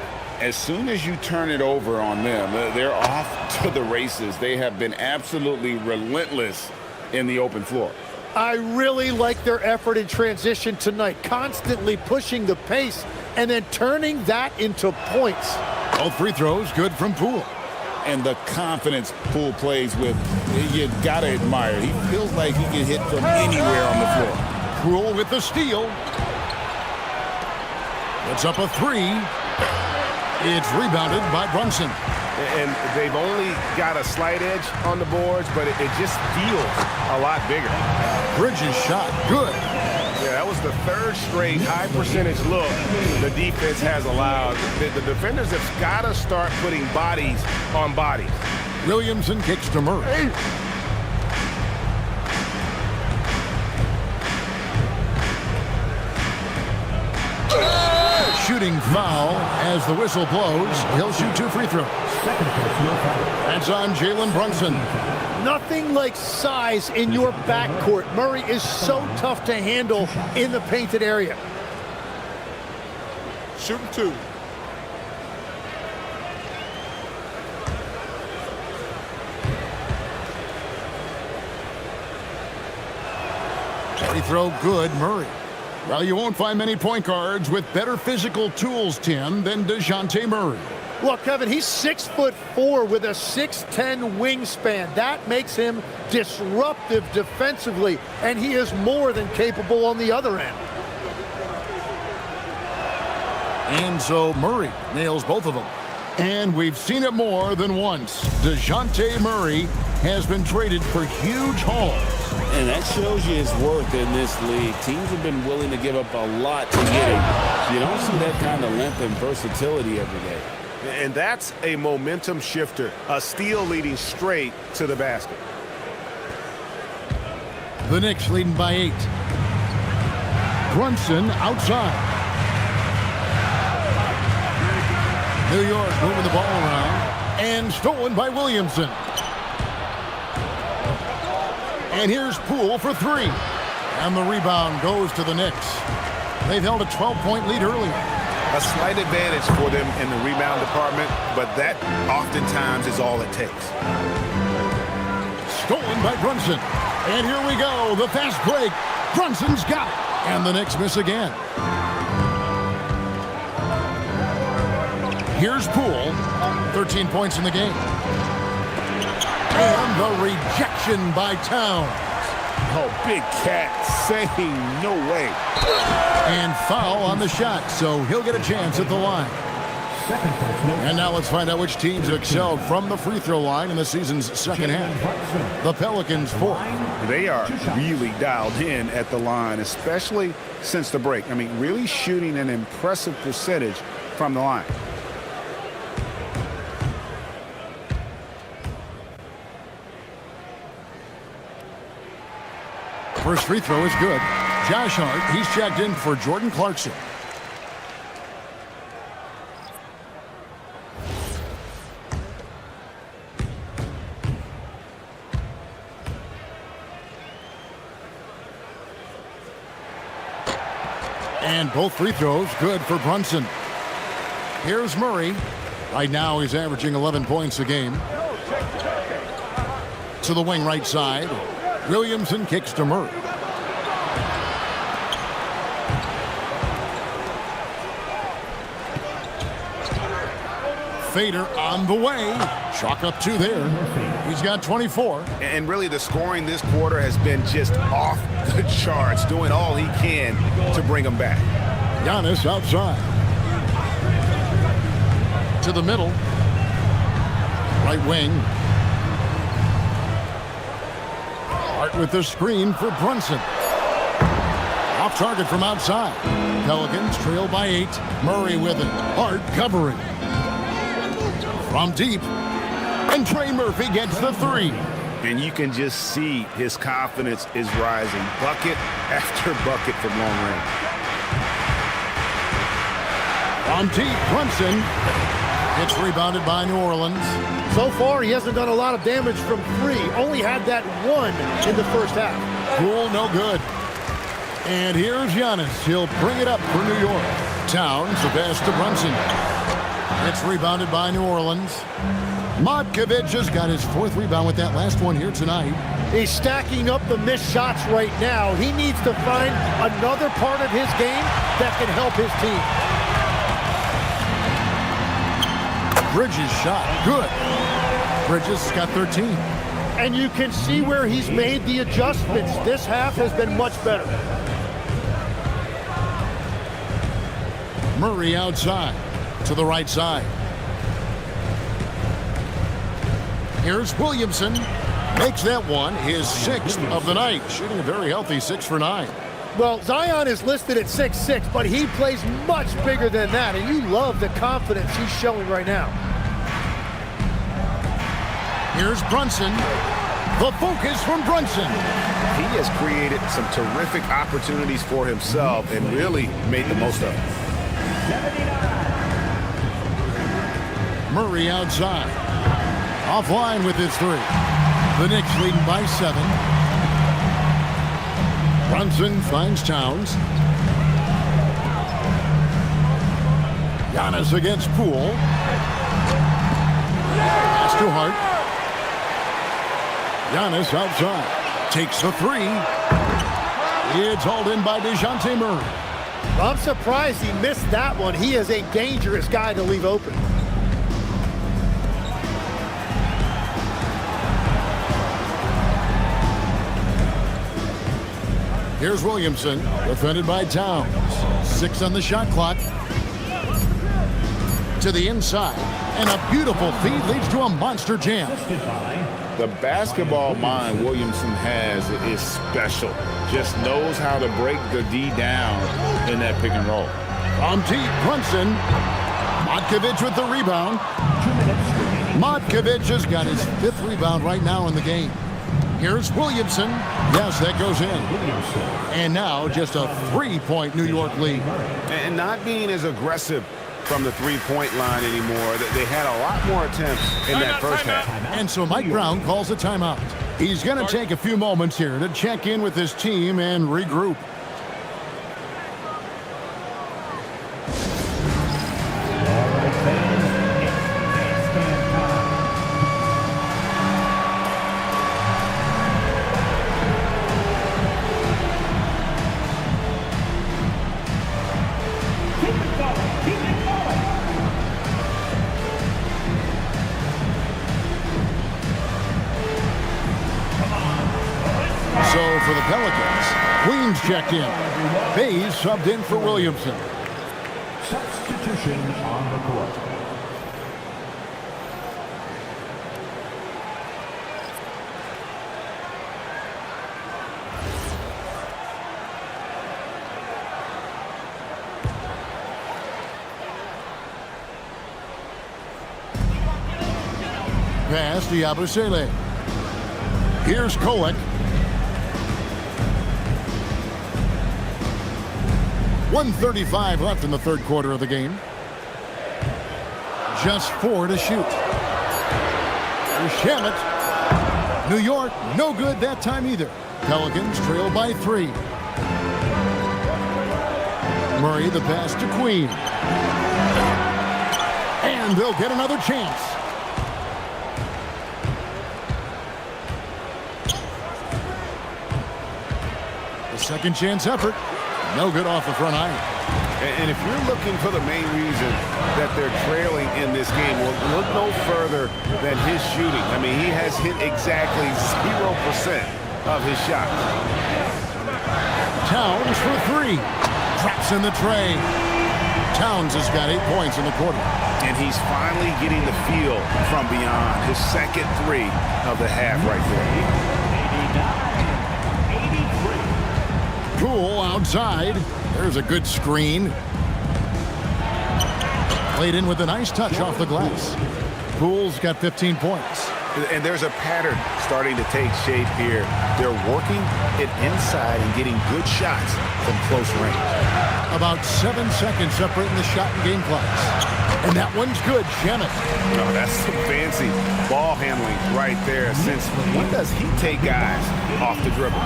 as soon as you turn it over on them, they're off to the races. They have been absolutely relentless in the open floor. I really like their effort in transition tonight, constantly pushing the pace and then turning that into points. Both free throws good from Poole. And the confidence Poole plays with, you gotta admire. He feels like he can hit from anywhere on the floor. Poole with the steal. It's up a three. It's rebounded by Brunson. And they've only got a slight edge on the boards, but it just feels a lot bigger. Bridges shot good. Yeah, that was the third straight high percentage look the defense has allowed. The defenders have got to start putting bodies on bodies. Williamson kicks to Murray. Shooting foul as the whistle blows. He'll shoot 2 free throws. That's on Jalen Brunson. Nothing like size in your backcourt. Murray is so tough to handle in the painted area. Shooting 2. Free throw good, Murray. Well, you won't find many point guards with better physical tools, Tim, than DeJounte Murray. Well, Kevin, he's 6'4" with a 6'10" wingspan. That makes him disruptive defensively, and he is more than capable on the other end. And so Murray nails both of them. And we've seen it more than once. DeJounte Murray has been traded for huge hauls. And that shows you his worth in this league. Teams have been willing to give up a lot to get him. You don't see that kind of length and versatility every day. And that's a momentum shifter, a steal leading straight to the basket. The Knicks leading by 8. Brunson outside. New York moving the ball around. And stolen by Williamson. And here's Poole for 3. And the rebound goes to the Knicks. They've held a 12-point lead earlier. A slight advantage for them in the rebound department, but that oftentimes is all it takes. Stolen by Brunson. And here we go, the fast break. Brunson's got it. And the Knicks miss again. Here's Poole. 13 points in the game. And the rejection by Towns. Oh, big cat saying no way. And foul on the shot, so he'll get a chance at the line. And now let's find out which teams have excelled from the free throw line in the season's second half. The Pelicans 4. They are really dialed in at the line, especially since the break. I mean, really shooting an impressive percentage from the line. First free throw is good. Josh Hart, he's checked in for Jordan Clarkson. And both free throws good for Brunson. Here's Murray. Right now he's averaging 11 points a game. To the wing right side. Williamson kicks to Murray. Fader on the way. Chalk up 2 there. He's got 24. And really the scoring this quarter has been just off the charts, doing all he can to bring them back. Giannis outside. To the middle. Right wing. Hart with the screen for Brunson. Off target from outside. Pelicans trail by 8. Murray with it. Hart covering. From deep. And Trey Murphy gets the 3. And you can just see his confidence is rising. Bucket after bucket from long range. From deep, Brunson. It's rebounded by New Orleans. So far, he hasn't done a lot of damage from 3. Only had that 1 in the first half. Poole, no good. And here's Giannis. He'll bring it up for New York. Towns, the pass to Brunson. It's rebounded by New Orleans. Modkovic has got his 4th rebound with that last one here tonight. He's stacking up the missed shots right now. He needs to find another part of his game that can help his team. Bridges shot. Good. Bridges got 13. And you can see where he's made the adjustments. This half has been much better. Murray outside to the right side. Here's Williamson. Makes that one his 6th of the night. Shooting a very healthy 6 for 9. Well, Zion is listed at 6'6", but he plays much bigger than that, and you love the confidence he's showing right now. Here's Brunson. The focus from Brunson. He has created some terrific opportunities for himself and really made the most of it. Murray outside. Offline with his 3. The Knicks leading by 7. Brunson finds Towns. Giannis against Poole. Pass to Hart. Giannis outside. Takes the 3. It's hauled in by DeJounte Murray. I'm surprised he missed that one. He is a dangerous guy to leave open. Here's Williamson, defended by Towns. 6 on the shot clock. To the inside, and a beautiful feed leads to a monster jam. The basketball mind Williamson has is special. Just knows how to break the D down in that pick and roll. From deep, Brunson. Modkovic with the rebound. Modkovic has got his 5th rebound right now in the game. Here's Williamson. Yes, that goes in. And now just a 3-point New York lead. And not being as aggressive from the three-point line anymore. They had a lot more attempts in that first half. And so Mike Brown calls a timeout. He's going to take a few moments here to check in with his team and regroup. So for the Pelicans, Queens checked in. Hayes subbed in for Williamson. Substitution on the court. Pass to Yabusele. Here's Kolek. 1:35 left in the 3rd quarter of the game. Just 4 to shoot. Here's Shamet. New York, no good that time either. Pelicans trail by 3. Murray the pass to Queen. And they'll get another chance. The second chance effort. No good off the front iron. And if you're looking for the main reason that they're trailing in this game, well, look no further than his shooting. I mean, he has hit exactly 0% of his shots. Towns for 3. Drops in the tray. Towns has got 8 points in the quarter. And he's finally getting the feel from beyond. His second 3 of the half right there. Poole outside. There's a good screen. Played in with a nice touch off the glass. Poole's got 15 points. And there's a pattern starting to take shape here. They're working it inside and getting good shots from close range. About 7 seconds separating the shot and game clocks. And that one's good. Shamet. Oh, that's some fancy ball handling right there. Since when does he take guys off the dribble?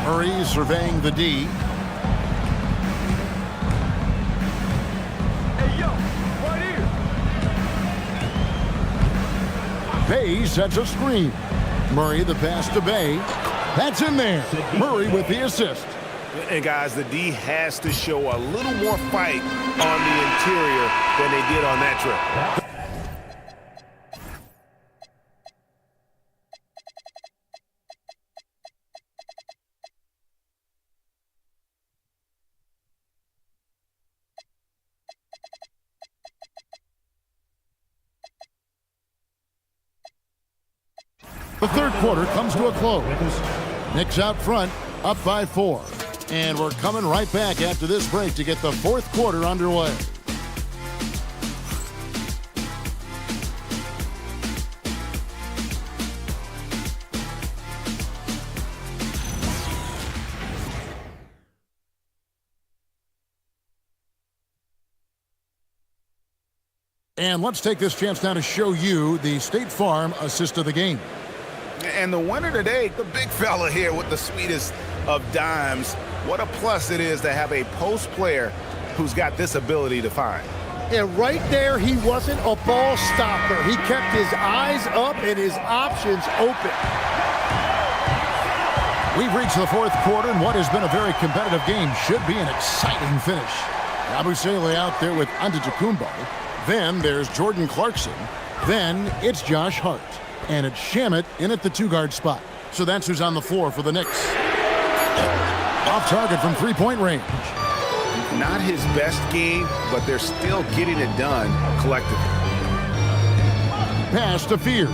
Murray surveying the D. Bay sets a screen. Murray the pass to Bay. That's in there. Murray with the assist. And guys, the D has to show a little more fight on the interior than they did on that trip. The third quarter comes to a close. Knicks out front, up by 4. And we're coming right back after this break to get the fourth quarter underway. And let's take this chance now to show you the State Farm assist of the game. And the winner today, the big fella here with the sweetest of dimes. What a plus it is to have a post player who's got this ability to find. And right there, he wasn't a ball stopper. He kept his eyes up and his options open. We've reached the fourth quarter, and what has been a very competitive game should be an exciting finish. Yabusele out there with Antetokounmpo. Then there's Jordan Clarkson. Then it's Josh Hart. And it's Shamet in at the 2-guard spot. So that's who's on the floor for the Knicks. Off target from three-point range. Not his best game, but they're still getting it done collectively. Pass to Fears.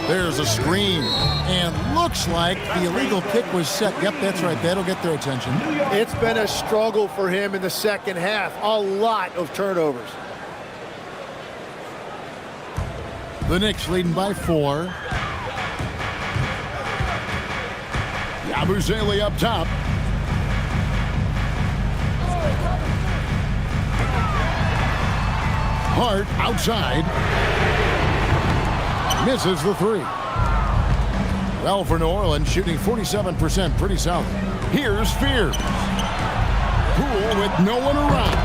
There's a screen. And looks like the illegal kick was set. Yep, that's right. That'll get their attention. It's been a struggle for him in the second half. A lot of turnovers. The Knicks leading by 4. Yabusele up top. Hart outside. Misses the 3. Well, for New Orleans, shooting 47%, pretty solid. Here's Fears. Poole with no one around.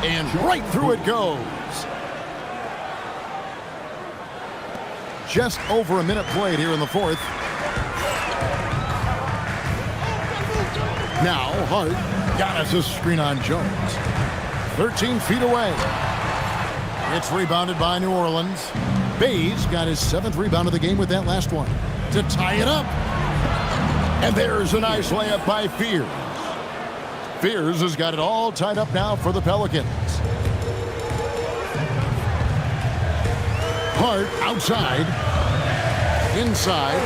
And right through it goes. Just over a minute played here in the fourth. Now Hart got us a screen on Jones. 13 feet away. It's rebounded by New Orleans. Bayes got his 7th rebound of the game with that last one to tie it up. And there's a nice layup by Fears. Fears has got it all tied up now for the Pelicans. Hart outside. Inside.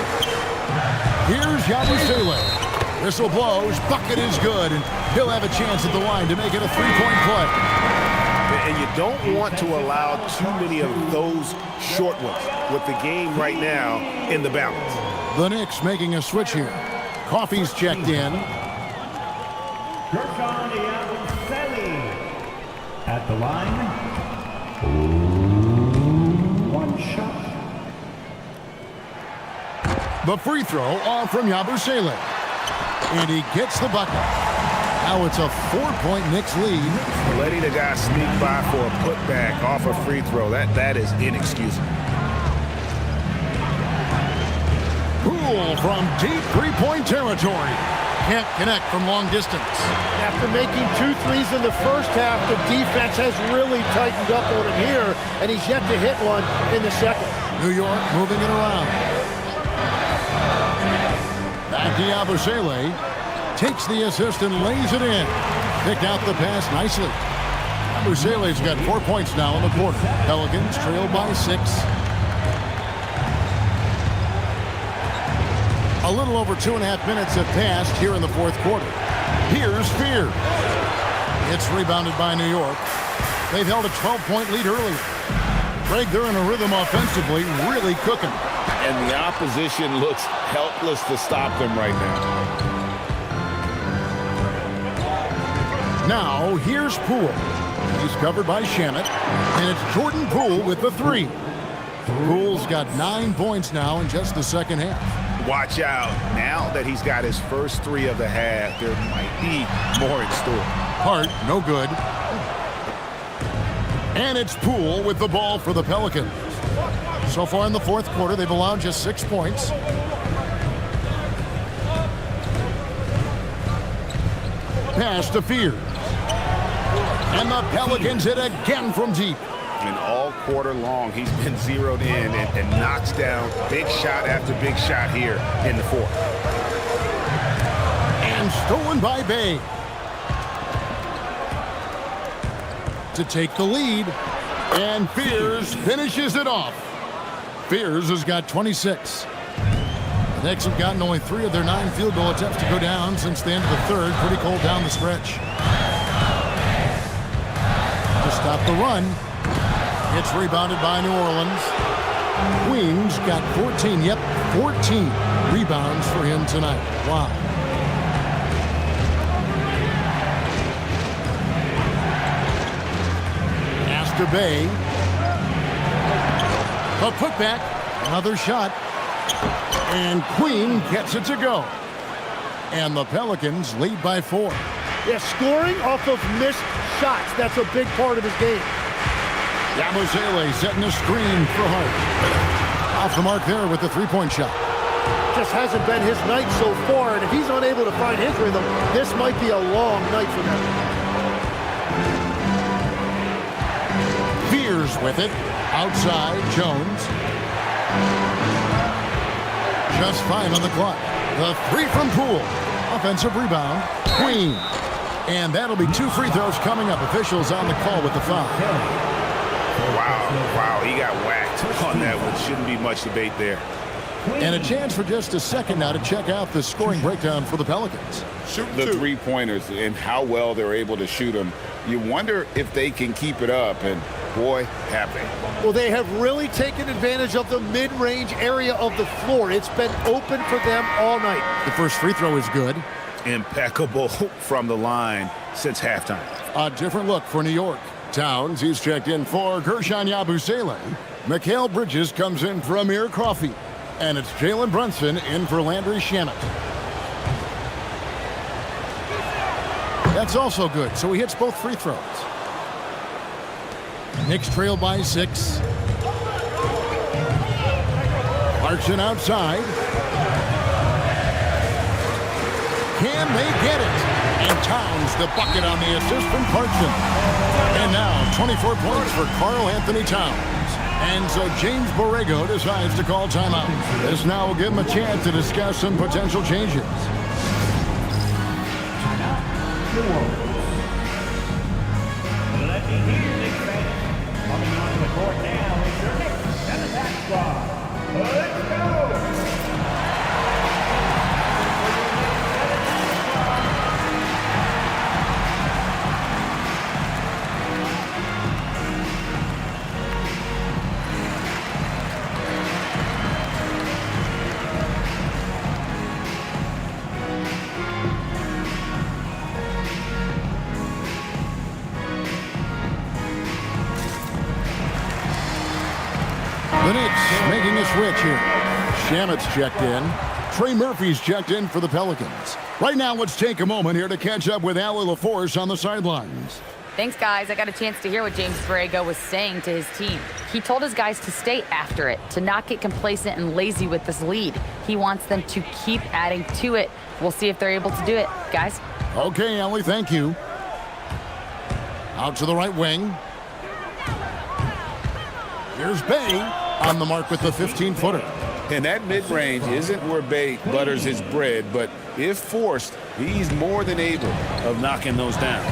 Here's Yabusele. Whistle blows. Bucket is good. And he'll have a chance at the line to make it a 3-point play. And you don't want to allow too many of those short ones with the game right now in the balance. The Knicks making a switch here. Coffey's checked in. At the line. 1 shot. The free throw off from Yabusele. And he gets the bucket. Now it's a 4-point Knicks lead. Letting a guy sneak by for a putback off a free throw, that is inexcusable. Poole from deep 3-point territory. Can't connect from long distance. After making 2 threes in the first half, the defense has really tightened up on him here, and he's yet to hit one in the second. New York moving it around. Back to Yabusele. Takes the assist and lays it in. Picked out the pass nicely. Yabusele's got 4 points now in the quarter. Pelicans trail by 6. A little over 2.5 minutes have passed here in the fourth quarter. Here's Fears. It's rebounded by New York. They've held a 12-point lead earlier. Greg, they're in a rhythm offensively, really cooking. And the opposition looks helpless to stop them right now. Now, here's Poole. He's covered by Shamet. And it's Jordan Poole with the 3. Poole's got 9 points now in just the second half. Watch out. Now that he's got his first 3 of the half, there might be more in store. Hart, no good. And it's Poole with the ball for the Pelicans. So far in the fourth quarter, they've allowed just 6 points. Pass to Fears. And the Pelicans hit again from deep. And all quarter long, he's been zeroed in and knocks down big shot after big shot here in the fourth. And stolen by Bay. To take the lead. And Fears finishes it off. Fears has got 26. The Knicks have gotten only 3 of their 9 field goal attempts to go down since the end of the third. Pretty cold down the stretch. To stop the run. It's rebounded by New Orleans. Queens got 14. Yep, 14 rebounds for him tonight. Wow. Pass to Bay. A putback. Another shot. And Queen gets it to go. And the Pelicans lead by 4. Yeah, scoring off of missed shots. That's a big part of his game. Yabusele setting a screen for Hart. Off the mark there with the three-point shot. Just hasn't been his night so far, and if he's unable to find his rhythm, this might be a long night for him. Fears with it. Outside, Jones. Just 5 on the clock. The 3 from Poole. Offensive rebound. Queen. And that'll be 2 free throws coming up. Officials on the call with the foul. Wow, he got whacked on that one. Shouldn't be much debate there. And a chance for just a second now to check out the scoring breakdown for the Pelicans. The three-pointers and how well they're able to shoot them. You wonder if they can keep it up, and boy, have they. Well, they have really taken advantage of the mid-range area of the floor. It's been open for them all night. The first free throw is good. Impeccable from the line since halftime. A different look for New York. Towns, he's checked in for Gershon Yabusele. Mikal Bridges comes in for Amir Coffey. And it's Jalen Brunson in for Landry Shamet. That's also good, so he hits both free throws. Knicks trail by 6. Clarkson outside. Can they get it? And Towns the bucket on the assist from Clarkson. And now 24 points for Karl Anthony Towns. And so James Borrego decides to call timeout. This now will give him a chance to discuss some potential changes. Let me hear you, Knicks fans. Coming onto the court now is your Knicks and attack squad. Let's go! The Knicks making a switch here. Shamet's checked in. Trey Murphy's checked in for the Pelicans. Right now, let's take a moment here to catch up with Allie LaForce on the sidelines. Thanks, guys. I got a chance to hear what James Borrego was saying to his team. He told his guys to stay after it, to not get complacent and lazy with this lead. He wants them to keep adding to it. We'll see if they're able to do it, guys. Okay, Allie, thank you. Out to the right wing. Here's Bay on the mark with the 15-footer. And that mid-range isn't where Bay butters his bread, but if forced, he's more than able of knocking those down.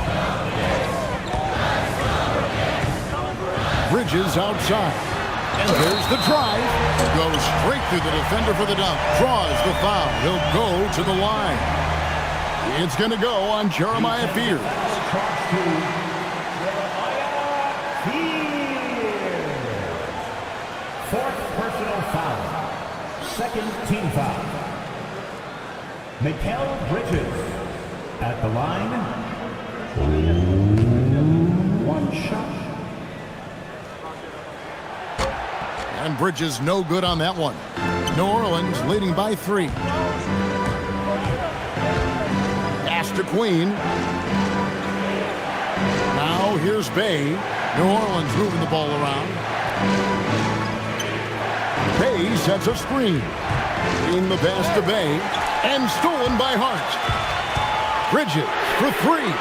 Bridges outside. And there's the drive. Goes straight through the defender for the dunk. Draws the foul. He'll go to the line. It's going to go on Jeremiah Fears. Fourth personal foul. Second team foul. Mikal Bridges at the line. One shot. And Bridges no good on that one. New Orleans leading by 3. Pass to Queen. Now here's Bay. New Orleans moving the ball around. Bay sets a screen. In the pass to Bay. And stolen by Hart. Bridges for three.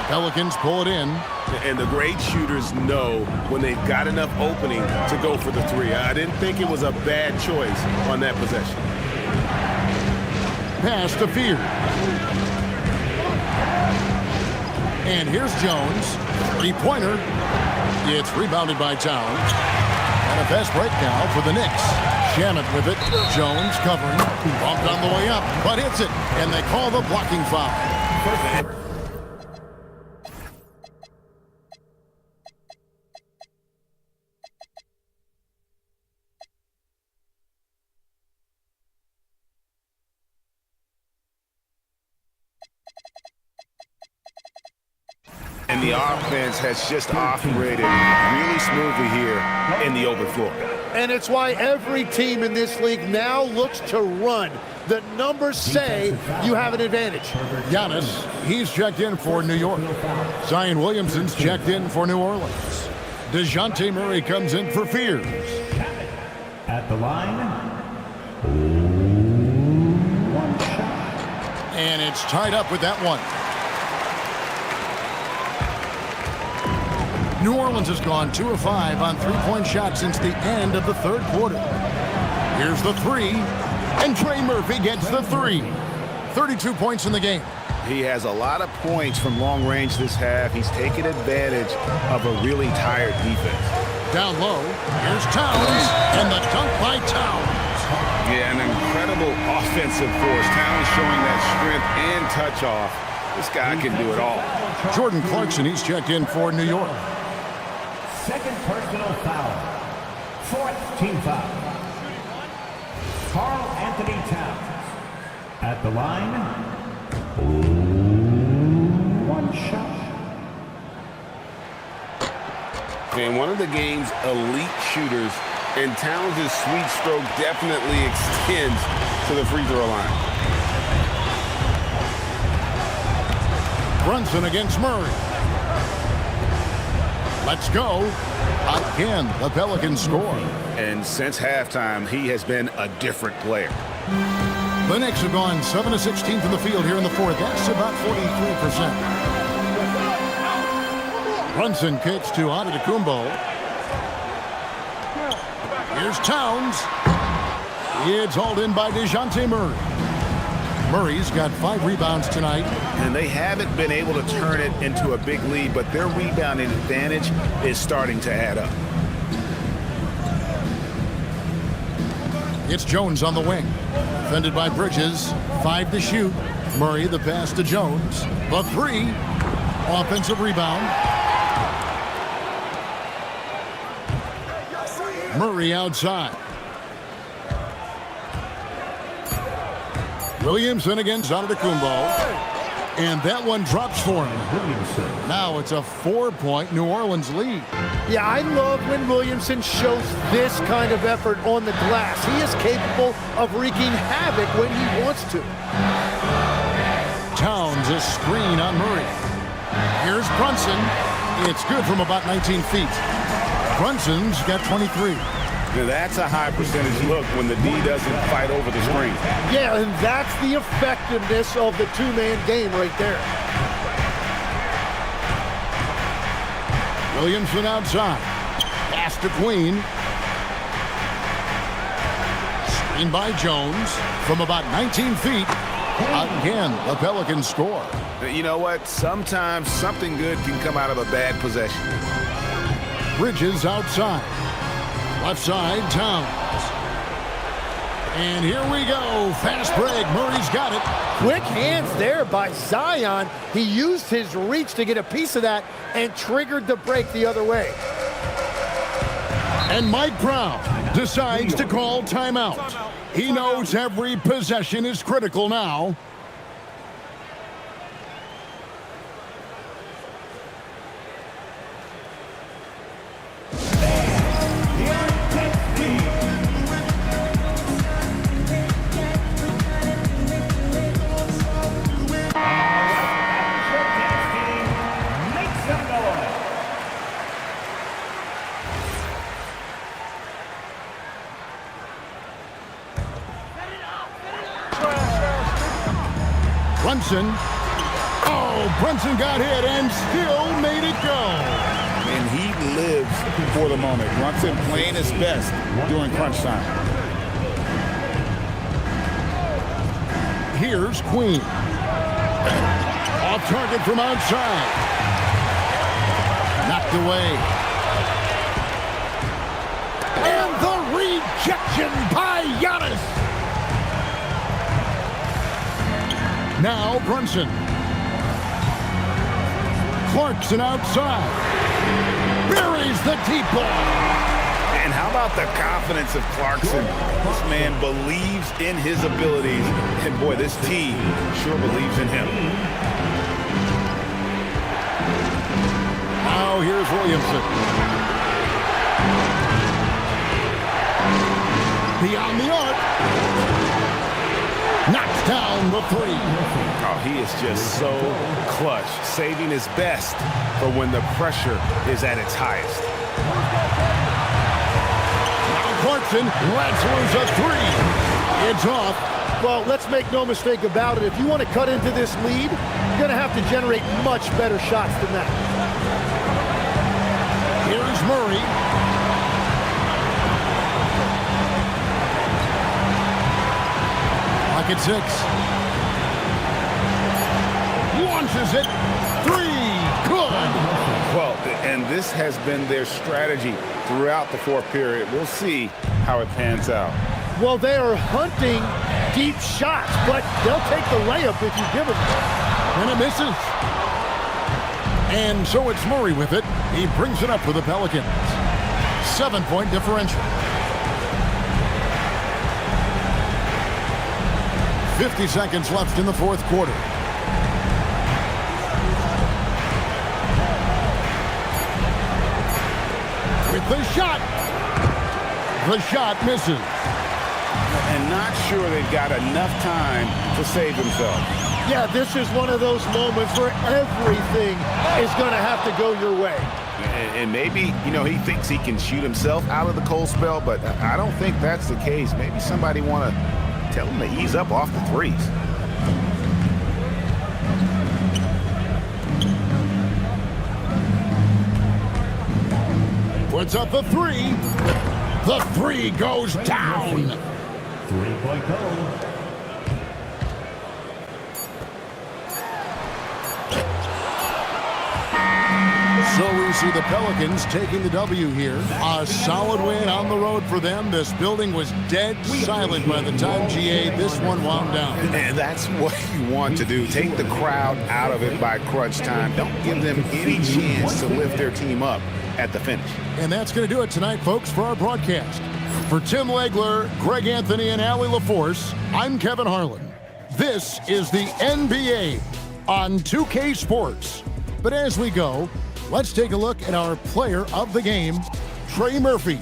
Pelicans pull it in. And the great shooters know when they've got enough opening to go for the three. I didn't think it was a bad choice on that possession. Pass to Fear. And here's Jones. Three-pointer. It's rebounded by Towns. And a fast break now for the Knicks. Shannon with it. Jones covering. Bumped on the way up, but hits it. And they call the blocking foul. And the offense has just operated really smoothly here in the open floor. And it's why every team in this league now looks to run. The numbers say you have an advantage. Giannis, he's checked in for New York. Zion Williamson's checked in for New Orleans. DeJounte Murray comes in for Fears. At the line, one shot. And it's tied up with that one. New Orleans has gone 2 of 5 on three-point shots since the end of the third quarter. Here's the three, and Trey Murphy gets the three. 32 points in the game. He has a lot of points from long range this half. He's taken advantage of a really tired defense. Down low, here's Towns, and the dunk by Towns. Yeah, an incredible offensive force. Towns showing that strength and touch off. This guy can do it all. Jordan Clarkson, he's checked in for New York. Second personal foul. Fourth team foul. Karl Anthony Towns. At the line, one shot. And one of the game's elite shooters, and Towns' sweet stroke definitely extends to the free throw line. Brunson against Murray. Let's go. Again, the Pelicans score. And since halftime, he has been a different player. The Knicks have gone 7 of 16 from the field here in the fourth. That's about 43%. Brunson kicks to Antetokounmpo. Here's Towns. It's hauled in by DeJounte Murray. Murray's got 5 rebounds tonight. And they haven't been able to turn it into a big lead, but their rebounding advantage is starting to add up. It's Jones on the wing. Defended by Bridges. 5 to shoot. Murray the pass to Jones. The three. Offensive rebound. Murray outside. Williamson against Antetokounmpo. And that one drops for him. Now it's a 4-point New Orleans lead. Yeah, I love when Williamson shows this kind of effort on the glass. He is capable of wreaking havoc when he wants to. Towns a screen on Murray. Here's Brunson. It's good from about 19 feet. Brunson's got 23. Now that's a high percentage look when the D doesn't fight over the screen. Yeah, and that's the effectiveness of the two-man game right there. Williamson outside. Pass to Queen. Screen by Jones from about 19 feet. Again, the Pelicans score. You know what? Sometimes something good can come out of a bad possession. Bridges outside. Left side, Towns. And here we go. Fast break. Murray's got it. Quick hands there by Zion. He used his reach to get a piece of that and triggered the break the other way. And Mike Brown decides to call timeout. He knows every possession is critical now. Brunson. Oh, Brunson got hit and still made it go. And he lives for the moment. Brunson playing his best during crunch time. Here's Queen. Off target from outside. Knocked away. And the rejection by Giannis. Now Brunson. Clarkson outside. Buries the deep ball. And how about the confidence of Clarkson? This man believes in his abilities. And boy, this team sure believes in him. Now here's Williamson. Beyond the arc. Knocks down the three. Oh, he is just so clutch, saving his best for when the pressure is at its highest. Now Clarkson lets loose a three. It's off. Well, let's make no mistake about it. If you want to cut into this lead, you're going to have to generate much better shots than that. Here's Murray. At 6. Launches it. 3. Good. Well, and this has been their strategy throughout the fourth period. We'll see how it pans out. Well, they are hunting deep shots, but they'll take the layup if you give them. And it misses. And so it's Murray with it. He brings it up for the Pelicans. 7-point differential. 50 seconds left in the fourth quarter. With the shot. The shot misses. And not sure they've got enough time to save themselves. Yeah, this is one of those moments where everything is going to have to go your way. And maybe, you know, he thinks he can shoot himself out of the cold spell, but I don't think that's the case. Maybe somebody want to tell him to ease up off the threes. Puts up the three. The three goes down. 3-point goal. So we see the Pelicans taking the W here. A solid win on the road for them. This building was dead silent by the time, GA, this one wound down. And that's what you want to do. Take the crowd out of it by crunch time. Don't give them any chance to lift their team up at the finish. And that's going to do it tonight, folks, for our broadcast. For Tim Legler, Greg Anthony, and Allie LaForce, I'm Kevin Harlan. This is the NBA on 2K Sports. But as we go, let's take a look at our player of the game, Trey Murphy.